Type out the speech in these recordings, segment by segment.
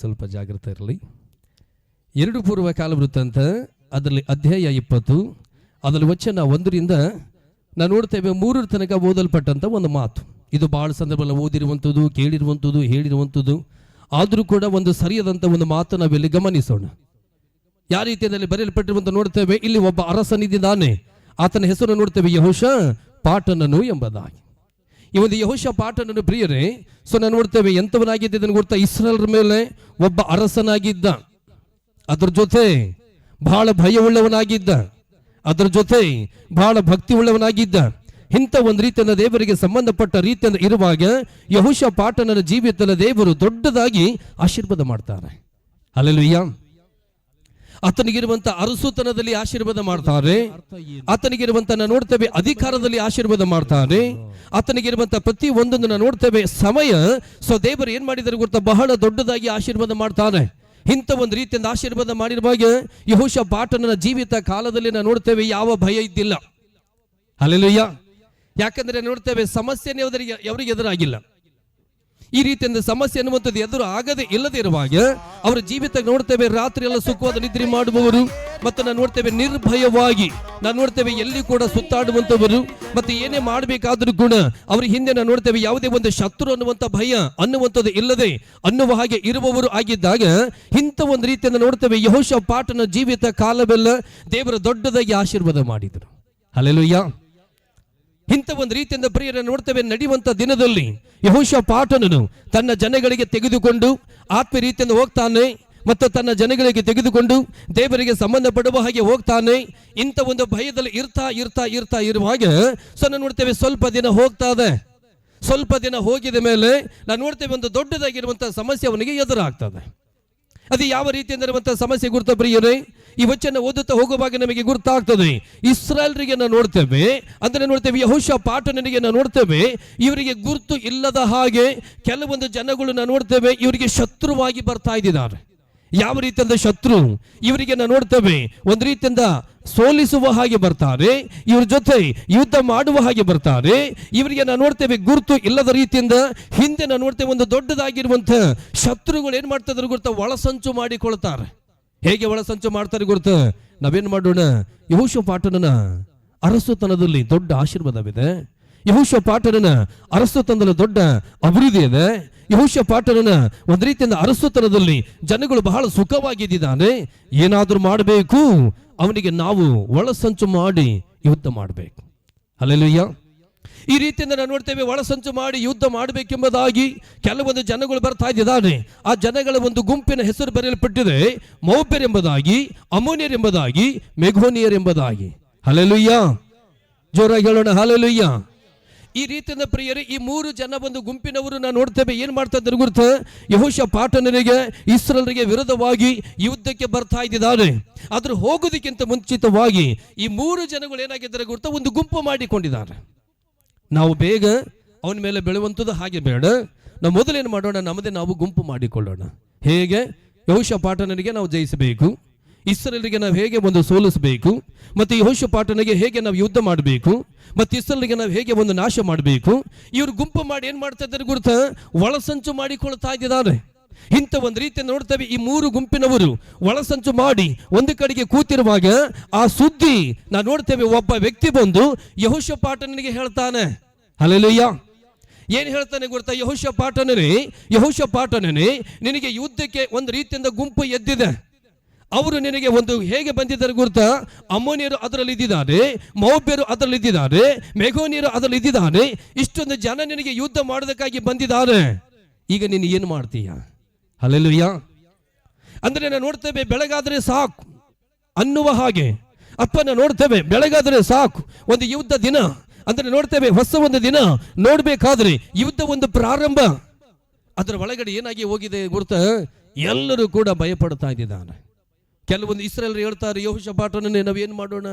ಸ್ವಲ್ಪ ಜಾಗೃತ ಇರಲಿ. 2 ಪೂರ್ವ ಕಾಲ ವೃತ್ತಾಂತ ಅದರಲ್ಲಿ ಅಧ್ಯಾಯ 20 ಅದರಲ್ಲಿ ವಚನ 1ರಿಂದ ನಾವು ನೋಡ್ತೇವೆ 3 ತನಕ ಓದಲ್ಪಟ್ಟಂಥ ಒಂದು ಮಾತು. ಇದು ಭಾಳ ಸಂದರ್ಭದಲ್ಲಿ ಓದಿರುವಂಥದ್ದು, ಕೇಳಿರುವಂಥದ್ದು, ಹೇಳಿರುವಂಥದ್ದು. ಆದರೂ ಕೂಡ ಒಂದು ಸರಿಯಾದಂಥ ಒಂದು ಮಾತು ನಾವಿಲ್ಲಿ ಗಮನಿಸೋಣ. ಯಾವ ರೀತಿಯಲ್ಲಿ ಬರೆಯಲ್ಪಟ್ಟಿರುವಂತ ನೋಡ್ತೇವೆ. ಇಲ್ಲಿ ಒಬ್ಬ ಅರಸನಿದ್ದಾನೆ, ಆತನ ಹೆಸರು ನೋಡ್ತೇವೆ ಯೆಹೋಷಾಫಾಟನನು ಎಂಬುದಾಗಿ. ಈ ಒಂದು ಯೆಹೋಷಾಫಾಟನನು ಪ್ರಿಯರೇ, ನಾವು ನೋಡ್ತೇವೆ ಎಂಥವನಾಗಿದ್ದ ಗೊತ್ತಾ? ಇಸ್ರಾಯೇಲರ ಮೇಲೆ ಒಬ್ಬ ಅರಸನಾಗಿದ್ದ, ಅದರ ಜೊತೆ ಬಹಳ ಭಯವುಳ್ಳವನಾಗಿದ್ದ, ಅದರ ಜೊತೆ ಬಹಳ ಭಕ್ತಿ ಉಳ್ಳವನಾಗಿದ್ದ. ಇಂಥ ಒಂದು ರೀತಿಯಿಂದ ದೇವರಿಗೆ ಸಂಬಂಧಪಟ್ಟ ರೀತಿಯಿಂದ ಇರುವಾಗ ಯೆಹೋಷಾಫಾಟನನ ಜೀವಿತದಲ್ಲಿ ದೇವರು ದೊಡ್ಡದಾಗಿ ಆಶೀರ್ವಾದ ಮಾಡ್ತಾರೆ. ಹಲ್ಲೆಲೂಯಾ. ಆತನಿಗಿರುವಂತ ಅರಸುತನದಲ್ಲಿ ಆಶೀರ್ವಾದ ಮಾಡ್ತಾರೆ, ಆತನಿಗಿರುವಂತ ನೋಡ್ತೇವೆ ಅಧಿಕಾರದಲ್ಲಿ ಆಶೀರ್ವಾದ ಮಾಡ್ತಾರೆ, ಆತನಿಗಿರುವಂತ ಪ್ರತಿ ಒಂದನ್ನು ನೋಡ್ತೇವೆ ಸಮಯ. ದೇವರು ಏನ್ ಮಾಡಿದರೆ ಗೊತ್ತಾ? ಬಹಳ ದೊಡ್ಡದಾಗಿ ಆಶೀರ್ವಾದ ಮಾಡ್ತಾರೆ. ಇಂಥ ಒಂದು ರೀತಿಯಿಂದ ಆಶೀರ್ವಾದ ಮಾಡಿರುವಾಗ ಯೆಹೋಷಾಫಾಟನನ ಜೀವಿತ ಕಾಲದಲ್ಲಿ ನಾವು ನೋಡ್ತೇವೆ ಯಾವ ಭಯ ಇದ್ದಿಲ್ಲ. ಹಲ್ಲೆಲೂಯಾ. ಯಾಕಂದ್ರೆ ನೋಡ್ತೇವೆ ಸಮಸ್ಯೆನೇ ಅವರಿಗೆ ಎದುರಾಗಿಲ್ಲ. ಈ ರೀತಿಯಿಂದ ಸಮಸ್ಯೆ ಅನ್ನುವಂಥದ್ದು ಎದುರು ಆಗದೆ ಇಲ್ಲದೆ ಇರುವಾಗ ಅವರ ಜೀವಿತ ನೋಡ್ತೇವೆ ರಾತ್ರಿ ಎಲ್ಲ ಸುಖವಾದ ನಿದ್ರೆ ಮಾಡುವವರು, ಮತ್ತು ನಾವು ನೋಡ್ತೇವೆ ನಿರ್ಭಯವಾಗಿ ನಾವು ನೋಡ್ತೇವೆ ಎಲ್ಲಿ ಕೂಡ ಸುತ್ತಾಡುವಂಥವರು, ಮತ್ತೆ ಏನೇ ಮಾಡಬೇಕಾದ್ರೂ ಕೂಡ ಅವ್ರ ಹಿಂದೆ ನಾವು ನೋಡ್ತೇವೆ ಯಾವುದೇ ಒಂದು ಶತ್ರು ಅನ್ನುವಂಥ ಭಯ ಅನ್ನುವಂಥದ್ದು ಇಲ್ಲದೆ ಅನ್ನುವ ಹಾಗೆ ಇರುವವರು ಆಗಿದ್ದಾಗ ಇಂಥ ಒಂದು ರೀತಿಯಿಂದ ನೋಡ್ತೇವೆ ಯೆಹೋಷಾಫಾಟನ ಜೀವಿತ ಕಾಲವೆಲ್ಲ ದೇವರ ದೊಡ್ಡದಾಗಿ ಆಶೀರ್ವಾದ ಮಾಡಿದರು. ಹಲ್ಲೆಲೂಯಾ. ಇಂಥ ಒಂದು ರೀತಿಯಿಂದ ಪ್ರಿಯರನ್ನು ನೋಡ್ತೇವೆ. ನಡೆಯುವಂತ ದಿನದಲ್ಲಿ ಯೆಹೋಷಾಫಾಟನನು ತನ್ನ ಜನಗಳಿಗೆ ತೆಗೆದುಕೊಂಡು ಆತ್ಮ ರೀತಿಯಿಂದ ಹೋಗ್ತಾನೆ, ಮತ್ತು ತನ್ನ ಜನಗಳಿಗೆ ತೆಗೆದುಕೊಂಡು ದೇವರಿಗೆ ಸಂಬಂಧಪಡುವ ಹಾಗೆ ಹೋಗ್ತಾನೆ. ಇಂಥ ಒಂದು ಭಯದಲ್ಲಿ ಇರ್ತಾ ಇರುವಾಗ ನಾವು ನೋಡ್ತೇವೆ ಸ್ವಲ್ಪ ದಿನ ಹೋಗ್ತಾ ಇದೆ. ಸ್ವಲ್ಪ ದಿನ ಹೋಗಿದ ಮೇಲೆ ನಾವು ನೋಡ್ತೇವೆ ಒಂದು ದೊಡ್ಡದಾಗಿರುವಂತಹ ಸಮಸ್ಯೆ ಅವನಿಗೆ ಎದುರಾಗ್ತದೆ. ಅದು ಯಾವ ರೀತಿ ಅಂದಿರುವಂತಹ ಸಮಸ್ಯೆ ಗುರುತ ಪ್ರಿಯರೇ? ಈ ವಚನ ಓದುತ್ತಾ ಹೋಗುವಾಗ ನಮಗೆ ಗುರುತಾಗ್ತದೆ. ಇಸ್ರಾಯೇಲರಿಗೆ ನಾವು ನೋಡ್ತೇವೆ, ಅಂದ್ರೆ ನೋಡ್ತೇವೆ ಯೆಹೋಷಾಫಾಟನನಿಗೆ ನಾವು ನೋಡ್ತೇವೆ ಇವರಿಗೆ ಗುರುತು ಇಲ್ಲದ ಹಾಗೆ ಕೆಲವೊಂದು ಜನಗಳು ನಾವು ನೋಡ್ತೇವೆ ಇವರಿಗೆ ಶತ್ರುವಾಗಿ ಬರ್ತಾ ಇದ್ದಾರೆ. ಯಾವ ರೀತಿಯಿಂದ ಶತ್ರು? ಇವರಿಗೆ ನಾವು ನೋಡ್ತೇವೆ ಒಂದು ರೀತಿಯಿಂದ ಸೋಲಿಸುವ ಹಾಗೆ ಬರ್ತಾರೆ, ಇವ್ರ ಜೊತೆ ಯುದ್ಧ ಮಾಡುವ ಹಾಗೆ ಬರ್ತಾರೆ. ಇವರಿಗೆ ನಾವು ನೋಡ್ತೇವೆ ಗುರುತು ಇಲ್ಲದ ರೀತಿಯಿಂದ ಹಿಂದೆ ನಾವು ನೋಡ್ತೇವೆ ಒಂದು ದೊಡ್ಡದಾಗಿರುವಂತ ಶತ್ರುಗಳು ಏನ್ ಮಾಡ್ತಾ ಗುರುತ ಒಳಸಂಚು ಮಾಡಿಕೊಳ್ತಾರೆ. ಹೇಗೆ ಒಳಸಂಚು ಮಾಡ್ತಾರೆ ಗುರುತ? ನಾವೇನ್ ಮಾಡೋಣ? ಯೆಹೋಷಾಫಾಟನನ ಅರಸುತನದಲ್ಲಿ ದೊಡ್ಡ ಆಶೀರ್ವಾದವಿದೆ, ಯೆಹೋಷಾಫಾಟನನ ಅರಸುತನದಲ್ಲಿ ದೊಡ್ಡ ಅಭಿವೃದ್ಧಿ ಇದೆ, ಯೆಹೋಷಾಫಾಟನನ ಒಂದು ರೀತಿಯಿಂದ ಅರಸುತನದಲ್ಲಿ ಜನಗಳು ಬಹಳ ಸುಖವಾಗಿದ್ದಾನೆ. ಏನಾದ್ರೂ ಮಾಡಬೇಕು, ಅವನಿಗೆ ನಾವು ಒಳಸಂಚು ಮಾಡಿ ಯುದ್ಧ ಮಾಡಬೇಕು. ಹಲ್ಲೆಲೂಯಾ. ಈ ರೀತಿಯಿಂದ ನಾವು ನೋಡ್ತೇವೆ ಒಳಸಂಚು ಮಾಡಿ ಯುದ್ಧ ಮಾಡಬೇಕೆಂಬುದಾಗಿ ಕೆಲವೊಂದು ಜನಗಳು ಬರ್ತಾ ಇದ್ದಾರೆ. ಆ ಜನಗಳ ಒಂದು ಗುಂಪಿನ ಹೆಸರು ಬರೆಯಲ್ಪಟ್ಟಿದೆ ಮೋಬೇರ್ ಎಂಬುದಾಗಿ, ಅಮ್ಮೋನಿಯರ್ ಎಂಬುದಾಗಿ, ಮೆಗೋನಿಯರ್ ಎಂಬುದಾಗಿ. ಹಲ್ಲೆಲೂಯಾ. ಜೋರಾಗಿ ಹೇಳೋಣ ಹಲ್ಲೆಲೂಯಾ. ಈ ರೀತಿಯಿಂದ ಪ್ರಿಯರೇ ಈ 3 ಜನ ಒಂದು ಗುಂಪಿನವರು ನಾವು ನೋಡ್ತೇವೆ ಏನ್ ಮಾಡ್ತಾ ಇದ್ದಾರೆ ಗುರುತ? ಯೆಹೋಷಾಫಾಟನನಿಗೆ ಇಸ್ರಾಯೇಲರಿಗೆ ವಿರುದ್ಧವಾಗಿ ಯುದ್ಧಕ್ಕೆ ಬರ್ತಾ ಇದ್ದಾರೆ. ಆದ್ರೂ ಹೋಗೋದಕ್ಕಿಂತ ಮುಂಚಿತವಾಗಿ ಈ 3 ಜನಗಳು ಏನಾಗಿದ್ದಾರೆ ಗುರುತ? ಒಂದು ಗುಂಪು ಮಾಡಿಕೊಂಡಿದ್ದಾರೆ. ನಾವು ಬೇಗ ಅವನ ಮೇಲೆ ಬೆಳೆಯುವಂಥದ್ದು ಹಾಗೆ ಬೇಡ. ನಾವು ಮೊದಲೇನು ಮಾಡೋಣ? ನಮ್ಮದೇ ನಾವು ಗುಂಪು ಮಾಡಿಕೊಳ್ಳೋಣ. ಹೇಗೆ ಯೆಹೋಷಾಫಾಟನನಿಗೆ ನಾವು ಜಯಿಸಬೇಕು, ಇಸ್ರಾಯೇಲರಿಗೆ ನಾವು ಹೇಗೆ ಒಂದು ಸೋಲಿಸಬೇಕು, ಮತ್ತು ಯೆಹೋಷಾಫಾಟನಿಗೆ ಹೇಗೆ ನಾವು ಯುದ್ಧ ಮಾಡಬೇಕು, ಮತ್ತು ಇಸ್ರಾಯೇಲರಿಗೆ ನಾವು ಹೇಗೆ ಒಂದು ನಾಶ ಮಾಡಬೇಕು. ಇವರು ಗುಂಪು ಮಾಡಿ ಏನ್ ಮಾಡ್ತಾ ಇದ್ದಾರೆ ಗುರುತ? ಒಳಸಂಚು ಮಾಡಿಕೊಳ್ತಾ ಇದ್ದಾರೆ. ಇಂಥ ಒಂದು ರೀತಿಯನ್ನು ನೋಡ್ತೇವೆ ಈ 3 ಗುಂಪಿನವರು ಒಳಸಂಚು ಮಾಡಿ ಒಂದು ಕಡೆಗೆ ಕೂತಿರುವಾಗ ಆ ಸುದ್ದಿ ನಾವು ನೋಡ್ತೇವೆ ಒಬ್ಬ ವ್ಯಕ್ತಿ ಬಂದು ಯೆಹೋಷಾಫಾಟನನಿಗೆ ಹೇಳ್ತಾನೆ. ಹಲ್ಲೆಲೂಯಾ. ಏನ್ ಹೇಳ್ತಾನೆ ಗೊತ್ತಾ? ಯೆಹೋಷಾಫಾಟನೇ, ನಿನಗೆ ಯುದ್ಧಕ್ಕೆ ಒಂದು ರೀತಿಯಿಂದ ಗುಂಪು ಎದ್ದಿದೆ. ಅವರು ನಿನಗೆ ಒಂದು ಹೇಗೆ ಬಂದಿದ್ದಾರೆ ಗುರುತ? ಅಮ್ಮೋನಿಯರು ಅದರಲ್ಲಿ ಇದ್ದಿದ್ದಾರೆ, ಮೋಬೇರು ಅದರಲ್ಲಿ ಇದ್ದಿದ್ದಾರೆ, ಮೆಗೋನಿಯರು ಅದರಲ್ಲಿ ಇದ್ದಿದ್ದಾರೆ. ಇಷ್ಟೊಂದು ಜನ ನಿನಗೆ ಯುದ್ಧ ಮಾಡೋದಕ್ಕಾಗಿ ಬಂದಿದ್ದಾರೆ. ಈಗ ನೀನು ಏನು ಮಾಡ್ತೀಯ? ಹಲ್ಲೆಲೂಯಾ. ಅಂದ್ರೆ ನಾವು ನೋಡ್ತೇವೆ ಬೆಳಗಾದ್ರೆ ಸಾಕು ಅನ್ನುವ ಹಾಗೆ ಅಪ್ಪನ ನೋಡ್ತೇವೆ. ಬೆಳಗಾದ್ರೆ ಸಾಕು, ಒಂದು ಯುದ್ಧ ದಿನ ಅಂದ್ರೆ ನೋಡ್ತೇವೆ ಹೊಸ ಒಂದು ದಿನ ನೋಡ್ಬೇಕಾದ್ರೆ ಯುದ್ಧ ಒಂದು ಪ್ರಾರಂಭ. ಅದರ ಒಳಗಡೆ ಏನಾಗಿ ಹೋಗಿದೆ ಗುರುತ? ಎಲ್ಲರೂ ಕೂಡ ಭಯಪಡ್ತಾ ಇದ್ದಾರೆ. ಕೆಲವೊಂದು ಇಸ್ರಾಯೇಲರು ಹೇಳ್ತಾರೆ ಯೆಹೋಷಾಫಾಟನನ್ನೇ ನಾವೇನ್ ಮಾಡೋಣ?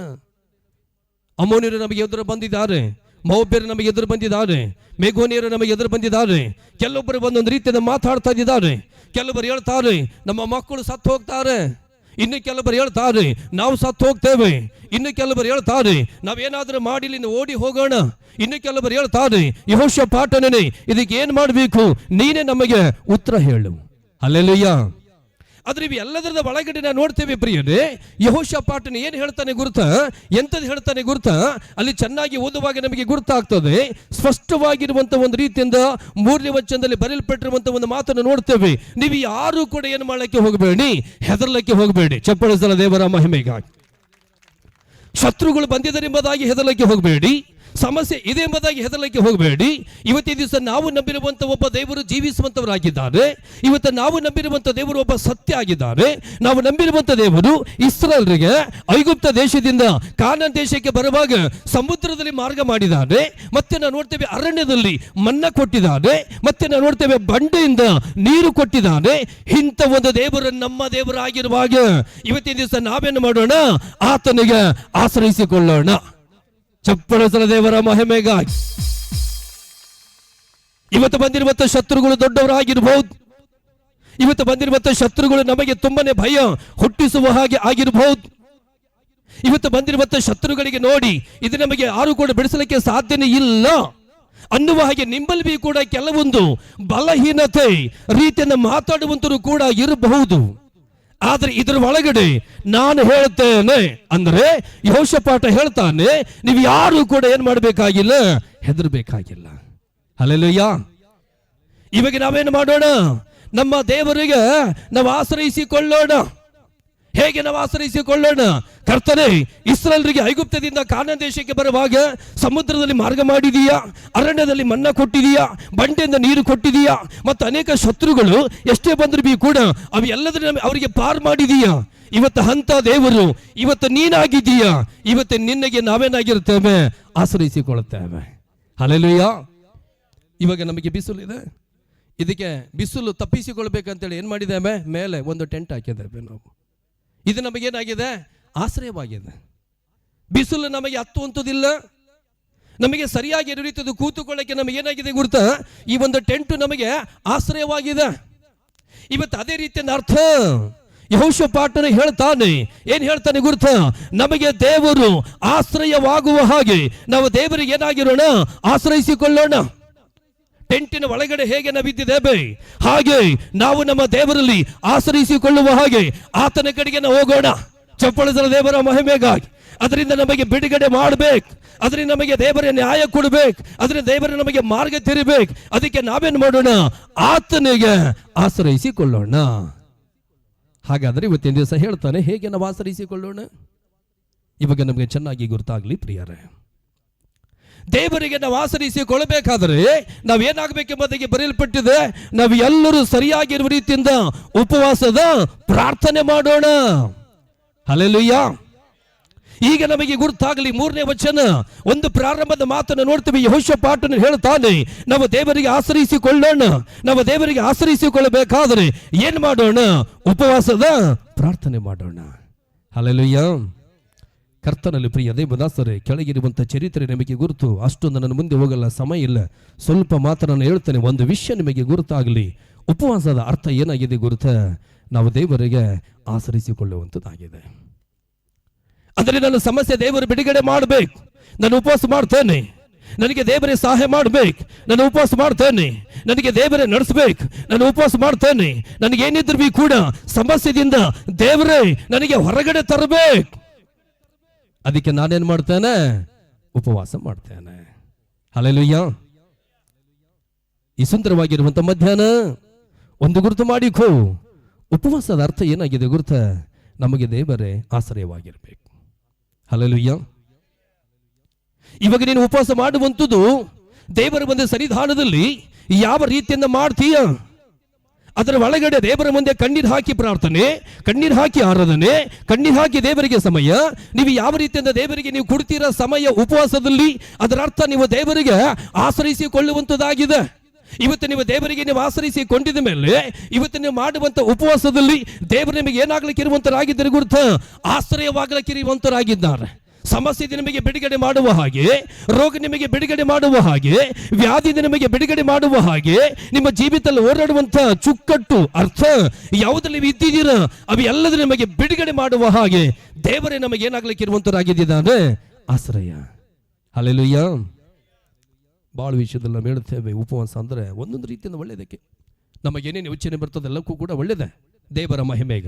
ಅಮ್ಮೋನಿಯರು ನಮಗೆ ಎದುರು ಬಂದಿದ್ದಾರೆ, ಮೋಬೇರು ನಮಗೆ ಎದುರು ಬಂದಿದ್ದಾರೆ, ಮೆಗೋನಿಯರು ನಮಗೆ ಎದುರು ಬಂದಿದ್ದಾರೆ. ಕೆಲವೊಬ್ಬರು ಒಂದೊಂದು ರೀತಿಯಿಂದ ಮಾತಾಡ್ತಾ ಇದ್ದಾರೆ. ಕೆಲವರು ಹೇಳ್ತಾರೆ ನಮ್ಮ ಮಕ್ಕಳು ಸತ್ತು ಹೋಗ್ತಾರೆ, ಇನ್ನು ಕೆಲವರು ಹೇಳ್ತಾರೆ ನಾವು ಸತ್ತು ಹೋಗ್ತೇವೆ, ಇನ್ನು ಕೆಲವರು ಹೇಳ್ತಾರೆ ನಾವೇನಾದ್ರೂ ಮಾಡಿ ಇಲ್ಲಿಂದ ಓಡಿ ಹೋಗೋಣ, ಇನ್ನು ಕೆಲವರು ಹೇಳ್ತಾರೆ ಯೆಹೋಷಾಫಾಟನೇ ಇದಕ್ಕೆ ಏನ್ ಮಾಡಬೇಕು, ನೀನೇ ನಮಗೆ ಉತ್ತರ ಹೇಳು. ಹಲ್ಲೆಲೂಯಾ. ಆದ್ರೆ ಇವು ಎಲ್ಲದರದ ಒಳಗಡೆ ನಾವು ನೋಡ್ತೇವೆ ಪ್ರಿಯರೇ, ಯೆಹೋಷಾಫಾಟನು ಏನು ಹೇಳ್ತಾನೆ ಗುರುತಾ, ಎಂಥದ್ದು ಹೇಳ್ತಾನೆ ಗುರುತಾ, ಅಲ್ಲಿ ಚೆನ್ನಾಗಿ ಓದುವಾಗ ನಮಗೆ ಗುರುತಾಗ್ತದೆ. ಸ್ಪಷ್ಟವಾಗಿರುವಂತ ಒಂದು ರೀತಿಯಿಂದ 3ನೇ ವಚನದಲ್ಲಿ ಬರೆಯಲ್ಪಟ್ಟಿರುವಂತ ಒಂದು ಮಾತನ್ನು ನೋಡ್ತೇವೆ. ನೀವು ಯಾರು ಕೂಡ ಏನು ಮಾಡಲಿಕ್ಕೆ ಹೋಗಬೇಡಿ, ಹೆದರ್ಲಿಕ್ಕೆ ಹೋಗಬೇಡಿ. ಚಪ್ಪಳ ಸಲ ದೇವರ ಮಹಿಮೆಗಾಗಿ. ಶತ್ರುಗಳು ಬಂದಿದ್ದರೆಂಬುದಾಗಿ ಹೆದರ್ಲಿಕ್ಕೆ ಹೋಗಬೇಡಿ, ಸಮಸ್ಯೆ ಇದೆ ಎಂಬುದಾಗಿ ಹೆದರಲಿಕ್ಕೆ ಹೋಗಬೇಡಿ. ಇವತ್ತಿನ ದಿವಸ ನಾವು ನಂಬಿರುವಂತ ಒಬ್ಬ ದೇವರು ಜೀವಿಸುವಂತವರಾಗಿದ್ದಾರೆ. ಇವತ್ತು ನಾವು ನಂಬಿರುವಂತ ದೇವರು ಒಬ್ಬ ಸತ್ಯ ಆಗಿದ್ದಾರೆ. ನಾವು ನಂಬಿರುವಂತ ದೇವರು ಇಸ್ರಾಯೇಲರಿಗೆ ಐಗುಪ್ತ ದೇಶದಿಂದ ಕಾನಾನ್ ದೇಶಕ್ಕೆ ಬರುವಾಗ ಸಮುದ್ರದಲ್ಲಿ ಮಾರ್ಗ ಮಾಡಿದ್ದಾರೆ. ಮತ್ತೆ ನಾವು ನೋಡ್ತೇವೆ ಅರಣ್ಯದಲ್ಲಿ ಮನ್ನ ಕೊಟ್ಟಿದ್ದಾರೆ. ಮತ್ತೆ ನಾವು ನೋಡ್ತೇವೆ ಬಂಡೆಯಿಂದ ನೀರು ಕೊಟ್ಟಿದ್ದಾರೆ. ಇಂಥ ಒಂದು ದೇವರು ನಮ್ಮ ದೇವರಾಗಿರುವಾಗ ಇವತ್ತಿನ ದಿವಸ ನಾವೇನು ಮಾಡೋಣ, ಆತನಿಗೆ ಆಶ್ರಯಿಸಿಕೊಳ್ಳೋಣ. ಚಪ್ಪಳ ದೇವರ ಮಹಿಮೆಗಾಗಿ. ಇವತ್ತು ಬಂದಿರುವಂತ ಶತ್ರುಗಳು ದೊಡ್ಡವರಾಗಿರ್ಬಹುದು. ಇವತ್ತು ಬಂದಿರುವಂತ ಶತ್ರುಗಳು ನಮಗೆ ತುಂಬಾನೇ ಭಯ ಹುಟ್ಟಿಸುವ ಹಾಗೆ ಆಗಿರಬಹುದು. ಇವತ್ತು ಬಂದಿರುವಂತ ಶತ್ರುಗಳಿಗೆ ನೋಡಿ ಇದು ನಮಗೆ ಯಾರು ಕೂಡ ಬಿಡಿಸಲಿಕ್ಕೆ ಸಾಧ್ಯನೇ ಇಲ್ಲ ಅನ್ನುವ ಹಾಗೆ ನಿಮ್ಮಲ್ಲಿ ಕೂಡ ಕೆಲವೊಂದು ಬಲಹೀನತೆ ರೀತಿಯನ್ನು ಮಾತಾಡುವಂತರು ಕೂಡ ಇರಬಹುದು. ಆದ್ರೆ ಇದರ ಒಳಗಡೆ ನಾನು ಹೇಳ್ತೇನೆ ಅಂದ್ರೆ ಯೆಹೋಷಾಫಾಟ ಹೇಳ್ತಾನೆ, ನೀವು ಯಾರು ಕೂಡ ಏನ್ ಮಾಡಬೇಕಾಗಿಲ್ಲ, ಹೆದರ್ಬೇಕಾಗಿಲ್ಲ. ಹಲ್ಲೆಲೂಯಾ. ಇವಾಗ ನಾವೇನು ಮಾಡೋಣ, ನಮ್ಮ ದೇವರಿಗೆ ನಾವು ಆಶ್ರಯಿಸಿಕೊಳ್ಳೋಣ. ಹೇಗೆ ನಾವು ಆಶ್ರಯಿಸಿಕೊಳ್ಳೋಣ? ಕರ್ತನೇ, ಇಸ್ರಾಯೇಲರಿಗೆ ಐಗುಪ್ತದಿಂದ ಕಾನಾನ್ ದೇಶಕ್ಕೆ ಬರುವಾಗ ಸಮುದ್ರದಲ್ಲಿ ಮಾರ್ಗ ಮಾಡಿದೀಯಾ, ಅರಣ್ಯದಲ್ಲಿ ಮನ್ನ ಕೊಟ್ಟಿದೀಯಾ, ಬಂಡೆಯಿಂದ ನೀರು ಕೊಟ್ಟಿದೀಯಾ, ಮತ್ತು ಅನೇಕ ಶತ್ರುಗಳು ಎಷ್ಟೇ ಬಂದರೂ ಕೂಡ ಅವು ಎಲ್ಲದನ್ನ ಅವರಿಗೆ ಪಾರ್ ಮಾಡಿದೀಯಾ. ಇವತ್ತು ಅಂತ ದೇವರು ಇವತ್ತು ನೀನಾಗಿದ್ದೀಯಾ. ಇವತ್ತು ನಿನ್ನಗೆ ನಾವೇನಾಗಿರ್ತೇವೆ, ಆಶ್ರಯಿಸಿಕೊಳ್ಳುತ್ತೇವೆ. ಹಲ್ಲೆಲೂಯಾ. ಇವಾಗ ನಮಗೆ ಬಿಸಿಲು ಇದೆ, ಇದಕ್ಕೆ ಬಿಸಿಲು ತಪ್ಪಿಸಿಕೊಳ್ಬೇಕಂತೇಳಿ ಏನು ಮಾಡಿದ್ದೇವೆ, ಮೇಲೆ ಒಂದು ಟೆಂಟ್ ಹಾಕಿದ್ದೇವೆ ನಾವು. ಇದು ನಮಗೇನಾಗಿದೆ, ಆಶ್ರಯವಾಗಿದೆ. ಬಿಸಿಲು ನಮಗೆ ಹತ್ತುವಂಥದ್ದಿಲ್ಲ, ನಮಗೆ ಸರಿಯಾಗಿ ರೀತಿಯ ಕೂತುಕೊಳ್ಳಕ್ಕೆ ನಮಗೇನಾಗಿದೆ ಗುರುತ, ಈ ಒಂದು ಟೆಂಟು ನಮಗೆ ಆಶ್ರಯವಾಗಿದೆ. ಇವತ್ತು ಅದೇ ರೀತಿಯ ಅರ್ಥ ಯೆಹೋಷಾಫಾಟನು ಹೇಳ್ತಾನೆ. ಏನ್ ಹೇಳ್ತಾನೆ ಗುರುತ, ನಮಗೆ ದೇವರು ಆಶ್ರಯವಾಗುವ ಹಾಗೆ ನಾವು ದೇವರಿಗೆ ಏನಾಗಿರೋಣ, ಆಶ್ರಯಿಸಿಕೊಳ್ಳೋಣ. ಟೆಂಟಿನ ಒಳಗಡೆ ಹೇಗೆ ನಾವಿದ್ದೇವೆ ಹಾಗೆ ನಾವು ನಮ್ಮ ದೇವರಲ್ಲಿ ಆಶ್ರಯಿಸಿಕೊಳ್ಳುವ ಹಾಗೆ ಆತನ ಕಡೆಗೆ ನಾವು ಹೋಗೋಣ. ಚಪ್ಪಳದ ದೇವರ ಮಹಿಮೆಗಾಗಿ. ಅದರಿಂದ ನಮಗೆ ಬಿಡುಗಡೆ ಮಾಡಬೇಕು, ಅದರಿಂದ ನಮಗೆ ದೇವರ ನ್ಯಾಯ ಕೊಡಬೇಕು, ಅದರಿಂದ ದೇವರ ನಮಗೆ ಮಾರ್ಗ ತೆರಿಬೇಕು. ಅದಕ್ಕೆ ನಾವೇನು ಮಾಡೋಣ, ಆತನಿಗೆ ಆಶ್ರಯಿಸಿಕೊಳ್ಳೋಣ. ಹಾಗಾದ್ರೆ ಇವತ್ತಿನ ದಿವಸ ಹೇಳ್ತಾನೆ ಹೇಗೆ ನಾವು ಆಶ್ರಯಿಸಿಕೊಳ್ಳೋಣ. ಇವಾಗ ನಮಗೆ ಚೆನ್ನಾಗಿ ಗೊತ್ತಾಗ್ಲಿ ಪ್ರಿಯರೇ, ದೇವರಿಗೆ ನಾವು ಆಶ್ರಯಿಸಿಕೊಳ್ಳಬೇಕಾದರೆ ನಾವೇನಾಗಬೇಕೆಂಬುದಾಗಿ ಬರೆಯಲ್ಪಟ್ಟಿದೆ. ನಾವು ಎಲ್ಲರೂ ಸರಿಯಾಗಿರುವ ರೀತಿಯಿಂದ ಉಪವಾಸದ ಪ್ರಾರ್ಥನೆ ಮಾಡೋಣ. ಹಲ್ಲೆಲೂಯಾ. ಈಗ ನಮಗೆ ಗುರುತಾಗಲಿ 3ನೇ ವಚನ ಒಂದು ಪ್ರಾರಂಭದ ಮಾತನ್ನು ನೋಡ್ತೀವಿ. ಯೆಹೋಷಾಫಾಟನು ಹೇಳ್ತಾನೆ, ನಾವು ದೇವರಿಗೆ ಆಶ್ರಯಿಸಿಕೊಳ್ಳೋಣ. ನಾವು ದೇವರಿಗೆ ಆಶ್ರಯಿಸಿಕೊಳ್ಳಬೇಕಾದರೆ ಏನು ಮಾಡೋಣ, ಉಪವಾಸದ ಪ್ರಾರ್ಥನೆ ಮಾಡೋಣ. ಹಲ್ಲೆಲೂಯಾ. ಕರ್ತನಲ್ಲಿ ಪ್ರಿಯ ದೇವದಾಸರೇ, ಕೆಳಗಿರುವಂಥ ಚರಿತ್ರೆ ನಿಮಗೆ ಗುರುತು. ಅಷ್ಟೊಂದು ನನ್ನ ಮುಂದೆ ಹೋಗಲ್ಲ, ಸಮಯ ಇಲ್ಲ. ಸ್ವಲ್ಪ ಮಾತ್ರ ನಾನು ಹೇಳ್ತೇನೆ. ಒಂದು ವಿಷಯ ನಿಮಗೆ ಗುರುತಾಗಲಿ. ಉಪವಾಸದ ಅರ್ಥ ಏನಾಗಿದೆ ಗುರುತ, ನಾವು ದೇವರಿಗೆ ಆಶ್ರಯಿಸಿಕೊಳ್ಳುವಂಥದ್ದಾಗಿದೆ. ಅಂದರೆ ನನ್ನ ಸಮಸ್ಯೆ ದೇವರು ಬಿಡುಗಡೆ ಮಾಡಬೇಕು, ನಾನು ಉಪವಾಸ ಮಾಡ್ತೇನೆ. ನನಗೆ ದೇವರೇ ಸಹಾಯ ಮಾಡಬೇಕು, ನಾನು ಉಪವಾಸ ಮಾಡ್ತೇನೆ. ನನಗೆ ದೇವರೇ ನಡೆಸಬೇಕು, ನಾನು ಉಪವಾಸ ಮಾಡ್ತೇನೆ. ನನಗೇನಿದ್ರು ಕೂಡ ಸಮಸ್ಯೆಯಿಂದ ದೇವರೇ ನನಗೆ ಹೊರಗಡೆ ತರಬೇಕು. ಅದಕ್ಕೆ ನಾನೇನು ಮಾಡ್ತೇನೆ, ಉಪವಾಸ ಮಾಡ್ತೇನೆ. ಹಲ್ಲೆಲೂಯಾ. ಈ ಸುಂದರವಾಗಿರುವಂಥ ಮಧ್ಯಾಹ್ನ ಒಂದು ಗುರುತು ಮಾಡಿಕೋ. ಉಪವಾಸದ ಅರ್ಥ ಏನಾಗಿದೆ ಗುರುತ, ನಮಗೆ ದೇವರೇ ಆಶ್ರಯವಾಗಿರಬೇಕು. ಹಲ್ಲೆಲೂಯಾ. ಇವಾಗ ನೀನು ಉಪವಾಸ ಮಾಡುವಂಥದ್ದು ದೇವರ ಒಂದು ಸನ್ನಿಧಾನದಲ್ಲಿ ಯಾವ ರೀತಿಯಿಂದ ಮಾಡ್ತೀಯ, ಅದರ ಒಳಗಡೆ ದೇವರ ಮುಂದೆ ಕಣ್ಣೀರು ಹಾಕಿ ಪ್ರಾರ್ಥನೆ, ಕಣ್ಣೀರು ಹಾಕಿ ಆರಾಧನೆ, ಕಣ್ಣೀರು ಹಾಕಿ ದೇವರಿಗೆ ಸಮಯ. ನೀವು ಯಾವ ರೀತಿಯಿಂದ ದೇವರಿಗೆ ನೀವು ಕೊಡ್ತೀರಾ ಸಮಯ ಉಪವಾಸದಲ್ಲಿ, ಅದರ ಅರ್ಥ ನೀವು ದೇವರಿಗೆ ಆಶ್ರಯಿಸಿಕೊಳ್ಳುವಂಥದ್ದಾಗಿದೆ. ಇವತ್ತು ನೀವು ದೇವರಿಗೆ ನೀವು ಆಶ್ರಯಿಸಿಕೊಂಡಿದ ಮೇಲೆ ಇವತ್ತು ನೀವು ಮಾಡುವಂಥ ಉಪವಾಸದಲ್ಲಿ ದೇವರು ನಿಮಗೆ ಏನಾಗ್ಲಿಕ್ಕೆ ಇರುವಂತರಾಗಿದ್ದಾರೆ ಗುರುತ, ಆಶ್ರಯವಾಗಲಿಕ್ಕೆ ಇರುವಂತರಾಗಿದ್ದಾರೆ. ಸಮಸ್ಯೆ ನಿಮಗೆ ಬಿಡುಗಡೆ ಮಾಡುವ ಹಾಗೆ, ರೋಗ ನಿಮಗೆ ಬಿಡುಗಡೆ ಮಾಡುವ ಹಾಗೆ, ವ್ಯಾಧಿ ನಿಮಗೆ ಬಿಡುಗಡೆ ಮಾಡುವ ಹಾಗೆ, ನಿಮ್ಮ ಜೀವಿತದಲ್ಲಿ ಓಡಾಡುವಂತ ಚುಕ್ಕಟ್ಟು ಅರ್ಥ ಯಾವುದಲ್ಲಿ ನೀವು ಇದ್ದೀರಾ ಅವು ಎಲ್ಲದೂ ನಿಮಗೆ ಬಿಡುಗಡೆ ಮಾಡುವ ಹಾಗೆ ದೇವರೇ ನಮಗೆ ಏನಾಗ್ಲಿಕ್ಕೆ ಇರುವಂತರಾಗಿದ್ದಾರೆ, ಆಶ್ರಯ. ಹಲ್ಲೆಲೂಯಾ. ಭಾಳ ವಿಷಯದಲ್ಲಿ ನಾವು ಹೇಳ್ತೇವೆ, ಉಪವಾಸ ಅಂದರೆ ಒಂದೊಂದು ರೀತಿಯಿಂದ ಒಳ್ಳೆಯದಕ್ಕೆ. ನಮಗೇನೇನು ಯೋಚನೆ ಬರ್ತದೆಲ್ಲಕ್ಕೂ ಕೂಡ ಒಳ್ಳೆಯದೇ, ದೇವರ ಮಹಿಮೆಗ.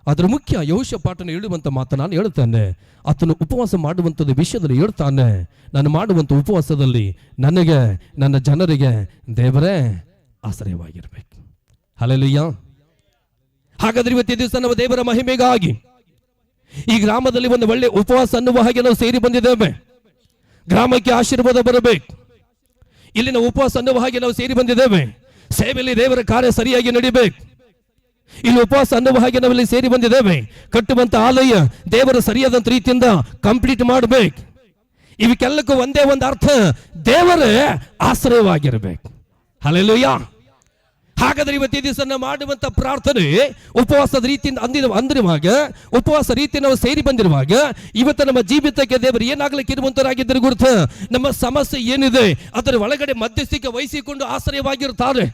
ಅದರ ಮುಖ್ಯ ಯೆಹೋಷಾಫಾಟನು ಹೇಳುವಂಥ ಮಾತು ನಾನು ಹೇಳ್ತಾನೆ. ಆತನು ಉಪವಾಸ ಮಾಡುವಂಥದ್ದು ವಿಷಯದಲ್ಲಿ ಹೇಳ್ತಾನೆ, ನಾನು ಮಾಡುವಂಥ ಉಪವಾಸದಲ್ಲಿ ನನಗೆ, ನನ್ನ ಜನರಿಗೆ ದೇವರೇ ಆಶ್ರಯವಾಗಿರ್ಬೇಕು. ಹಲ್ಲೆಲೂಯಾ. ಹಾಗಾದ್ರೆ ಇವತ್ತಿನ ದಿವಸ ನಾವು ದೇವರ ಮಹಿಮೆಗಾಗಿ ಈ ಗ್ರಾಮದಲ್ಲಿ ಒಂದು ಒಳ್ಳೆ ಉಪವಾಸ ಅನ್ನುವ ಹಾಗೆ ನಾವು ಸೇರಿ ಬಂದಿದ್ದೇವೆ. ಗ್ರಾಮಕ್ಕೆ ಆಶೀರ್ವಾದ ಬರಬೇಕು. ಇಲ್ಲಿನ ಉಪವಾಸ ಅನ್ನುವ ಹಾಗೆ ನಾವು ಸೇರಿ ಬಂದಿದ್ದೇವೆ. ಸೇವೆಯಲ್ಲಿ ದೇವರ ಕಾರ್ಯ ಸರಿಯಾಗಿ ನಡಿಬೇಕು. ಇಲ್ಲಿ ಉಪವಾಸ ಅನ್ನುವ ಹಾಗೆ ನಾವಿಲ್ಲಿ ಸೇರಿ ಬಂದಿದ್ದೇವೆ. ಕಟ್ಟುವಂತ ಆಲಯ ದೇವರ ಸರಿಯಾದಂತ ರೀತಿಯಿಂದ ಕಂಪ್ಲೀಟ್ ಮಾಡಬೇಕು. ಇವಕ್ಕೆಲ್ಲಕ್ಕೂ ಒಂದೇ ಒಂದು ಅರ್ಥ, ದೇವರೇ ಆಶ್ರಯವಾಗಿರಬೇಕು. ಹಲ್ಲೆಲೂಯಾ. ಹಾಗಾದ್ರೆ ಇವತ್ತು ದಿವಸ ನಾವು ಮಾಡುವಂತ ಪ್ರಾರ್ಥನೆ ಉಪವಾಸದ ರೀತಿಯಿಂದ ಅಂದಿರುವಾಗ, ಉಪವಾಸ ರೀತಿ ನಾವು ಸೇರಿ ಬಂದಿರುವಾಗ, ಇವತ್ತು ನಮ್ಮ ಜೀವಿತಕ್ಕೆ ದೇವರು ಏನಾಗ್ಲಿಕ್ಕೆ ಇರುವಂತರಾಗಿದ್ದರೆ ಗುರುತ, ನಮ್ಮ ಸಮಸ್ಯೆ ಏನಿದೆ ಅದರ ಒಳಗಡೆ ಮಧ್ಯಸ್ಥಿಕೆ ವಹಿಸಿಕೊಂಡು ಆಶ್ರಯವಾಗಿರ್ತಾರೆ.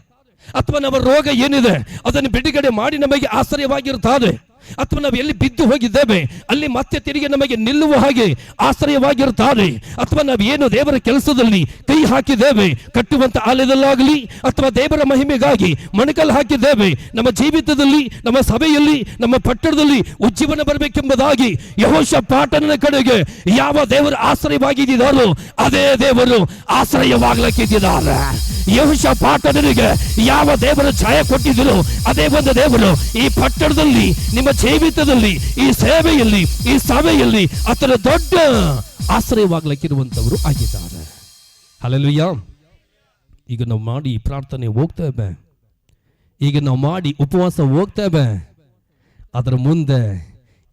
ಅಥವಾ ನಮ್ಮ ರೋಗ ಏನಿದೆ ಅದನ್ನು ಬಿಡುಗಡೆ ಮಾಡಿ ನಮಗೆ ಆಶ್ರಯವಾಗಿರ್ತಾರೆ. ಅಥವಾ ನಾವು ಎಲ್ಲಿ ಬಿದ್ದು ಹೋಗಿದ್ದೇವೆ ಅಲ್ಲಿ ಮತ್ತೆ ತಿರುಗಿ ನಮಗೆ ನಿಲ್ಲುವ ಹಾಗೆ ಆಶ್ರಯವಾಗಿರ್ತಾರೆ. ಅಥವಾ ನಾವು ಏನು ದೇವರ ಕೆಲಸದಲ್ಲಿ ಕೈ ಹಾಕಿದ್ದೇವೆ, ಕಟ್ಟುವಂತ ಆಲಯದಲ್ಲಾಗಲಿ ಅಥವಾ ದೇವರ ಮಹಿಮೆಗಾಗಿ ಮಣಕಲ್ ಹಾಕಿದ್ದೇವೆ, ನಮ್ಮ ಜೀವಿತದಲ್ಲಿ, ನಮ್ಮ ಸಭೆಯಲ್ಲಿ, ನಮ್ಮ ಪಟ್ಟಣದಲ್ಲಿ ಉಜ್ಜೀವನ ಬರಬೇಕೆಂಬುದಾಗಿ ಯೆಹೋಷಾಫಾಟನ ಕಡೆಗೆ ಯಾವ ದೇವರು ಆಶ್ರಯವಾಗಿದ್ದಾರೋ ಅದೇ ದೇವರು ಆಶ್ರಯವಾಗ್ಲಿಕ್ಕಿದ್ದಾರೆ. ಯೆಹೋಷಾಫಾಟನಿಗೆ ಯಾವ ದೇವರ ಛಾಯ ಕೊಟ್ಟಿದ್ರು ಅದೇ ಒಂದು ದೇವರು ಈ ಪಟ್ಟಣದಲ್ಲಿ, ನಿಮ್ಮ ಜೀವಿತದಲ್ಲಿ, ಈ ಸೇವೆಯಲ್ಲಿ, ಈ ಸಭೆಯಲ್ಲಿ ಆತನ ದೊಡ್ಡ ಆಶ್ರಯವಾಗ್ಲಿಕ್ಕಿರುವಂತವರು ಆಗಿದ್ದಾರೆ. ಹಲ್ಲೆಲೂಯಾ. ಈಗ ನಾವು ಮಾಡಿ ಪ್ರಾರ್ಥನೆ ಹೋಗ್ತೇವೆ, ಈಗ ನಾವು ಮಾಡಿ ಉಪವಾಸ ಹೋಗ್ತೇವೆ, ಅದರ ಮುಂದೆ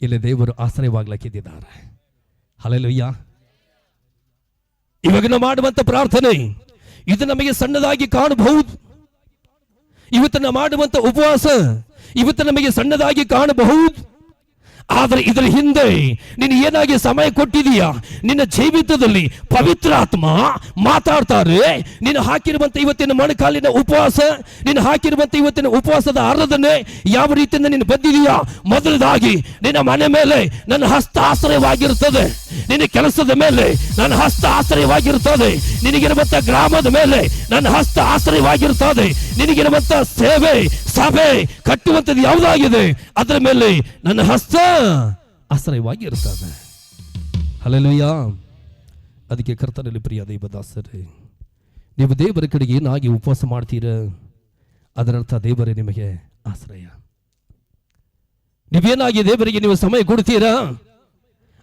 ಇಲ್ಲಿ ದೇವರು ಆಶ್ರಯವಾಗ್ಲಿಕ್ಕಿದ್ದಾರೆ. ಹಲ್ಲೆಲೂಯಾ. ಇವಾಗ ನಾವು ಮಾಡುವಂತ ಪ್ರಾರ್ಥನೆ ಇದು ನಮಗೆ ಸಣ್ಣದಾಗಿ ಕಾಣಬಹುದು. ಇವತ್ತು ನಾವು ಮಾಡುವಂತ ಉಪವಾಸ ಇವತ್ತು ನಮಗೆ ಸಣ್ಣದಾಗಿ ಕಾಣಬಹುದು. ಆದರೆ ಇದರ ಹಿಂದೆ ನೀನು ಏನಾಗಿ ಸಮಯ ಕೊಟ್ಟಿದೀಯಾ, ನಿನ್ನ ಜೀವಿತದಲ್ಲಿ ಪವಿತ್ರಾತ್ಮ ಮಾತಾಡ್ತಾರೆ. ನೀನು ಹಾಕಿರುವಂತ ಇವತ್ತಿನ ಮೊಣಕಾಲಿನ ಉಪವಾಸ, ನೀನು ಹಾಕಿರುವಂತ ಇವತ್ತಿನ ಉಪವಾಸದ ಆರಾಧನೆ ಯಾವ ರೀತಿಯಿಂದ ನೀನು ಬಂದಿದೀಯಾ, ಮೊದಲದಾಗಿ ನಿನ್ನ ಮನೆ ಮೇಲೆ ನನ್ನ ಹಸ್ತ ಆಶ್ರಯವಾಗಿರುತ್ತದೆ, ನಿನ್ನ ಕೆಲಸದ ಮೇಲೆ ನನ್ನ ಹಸ್ತ ಆಶ್ರಯವಾಗಿರುತ್ತದೆ, ನಿನಗಿರುವಂತ ಗ್ರಾಮದ ಮೇಲೆ ನನ್ನ ಹಸ್ತ ಆಶ್ರಯವಾಗಿರುತ್ತದೆ, ನಿನಗಿರುವಂತ ಸೇವೆ, ಸಭೆ ಕಟ್ಟುವಂಥದ್ದು ಯಾವುದಾಗಿದೆ ಅದರ ಮೇಲೆ ನನ್ನ ಹಸ್ತ ಆಶ್ರಯವಾಗಿ ಇರುತ್ತದೆ. ಹಲ್ಲೆಲೂಯಾ. ಅದಕ್ಕೆ ಕರ್ತನಲ್ಲಿ ಪ್ರಿಯ ದೈವದಾಸರೇ, ನೀವು ದೇವರ ಕಡೆಗೆ ಏನಾಗಿ ಉಪವಾಸ ಮಾಡ್ತೀರ ಅದರರ್ಥ ದೇವರೇ ನಿಮಗೆ ಆಶ್ರಯ. ನೀವೇನಾಗಿ ದೇವರಿಗೆ ನೀವು ಸಮಯ ಕೊಡ್ತೀರಾ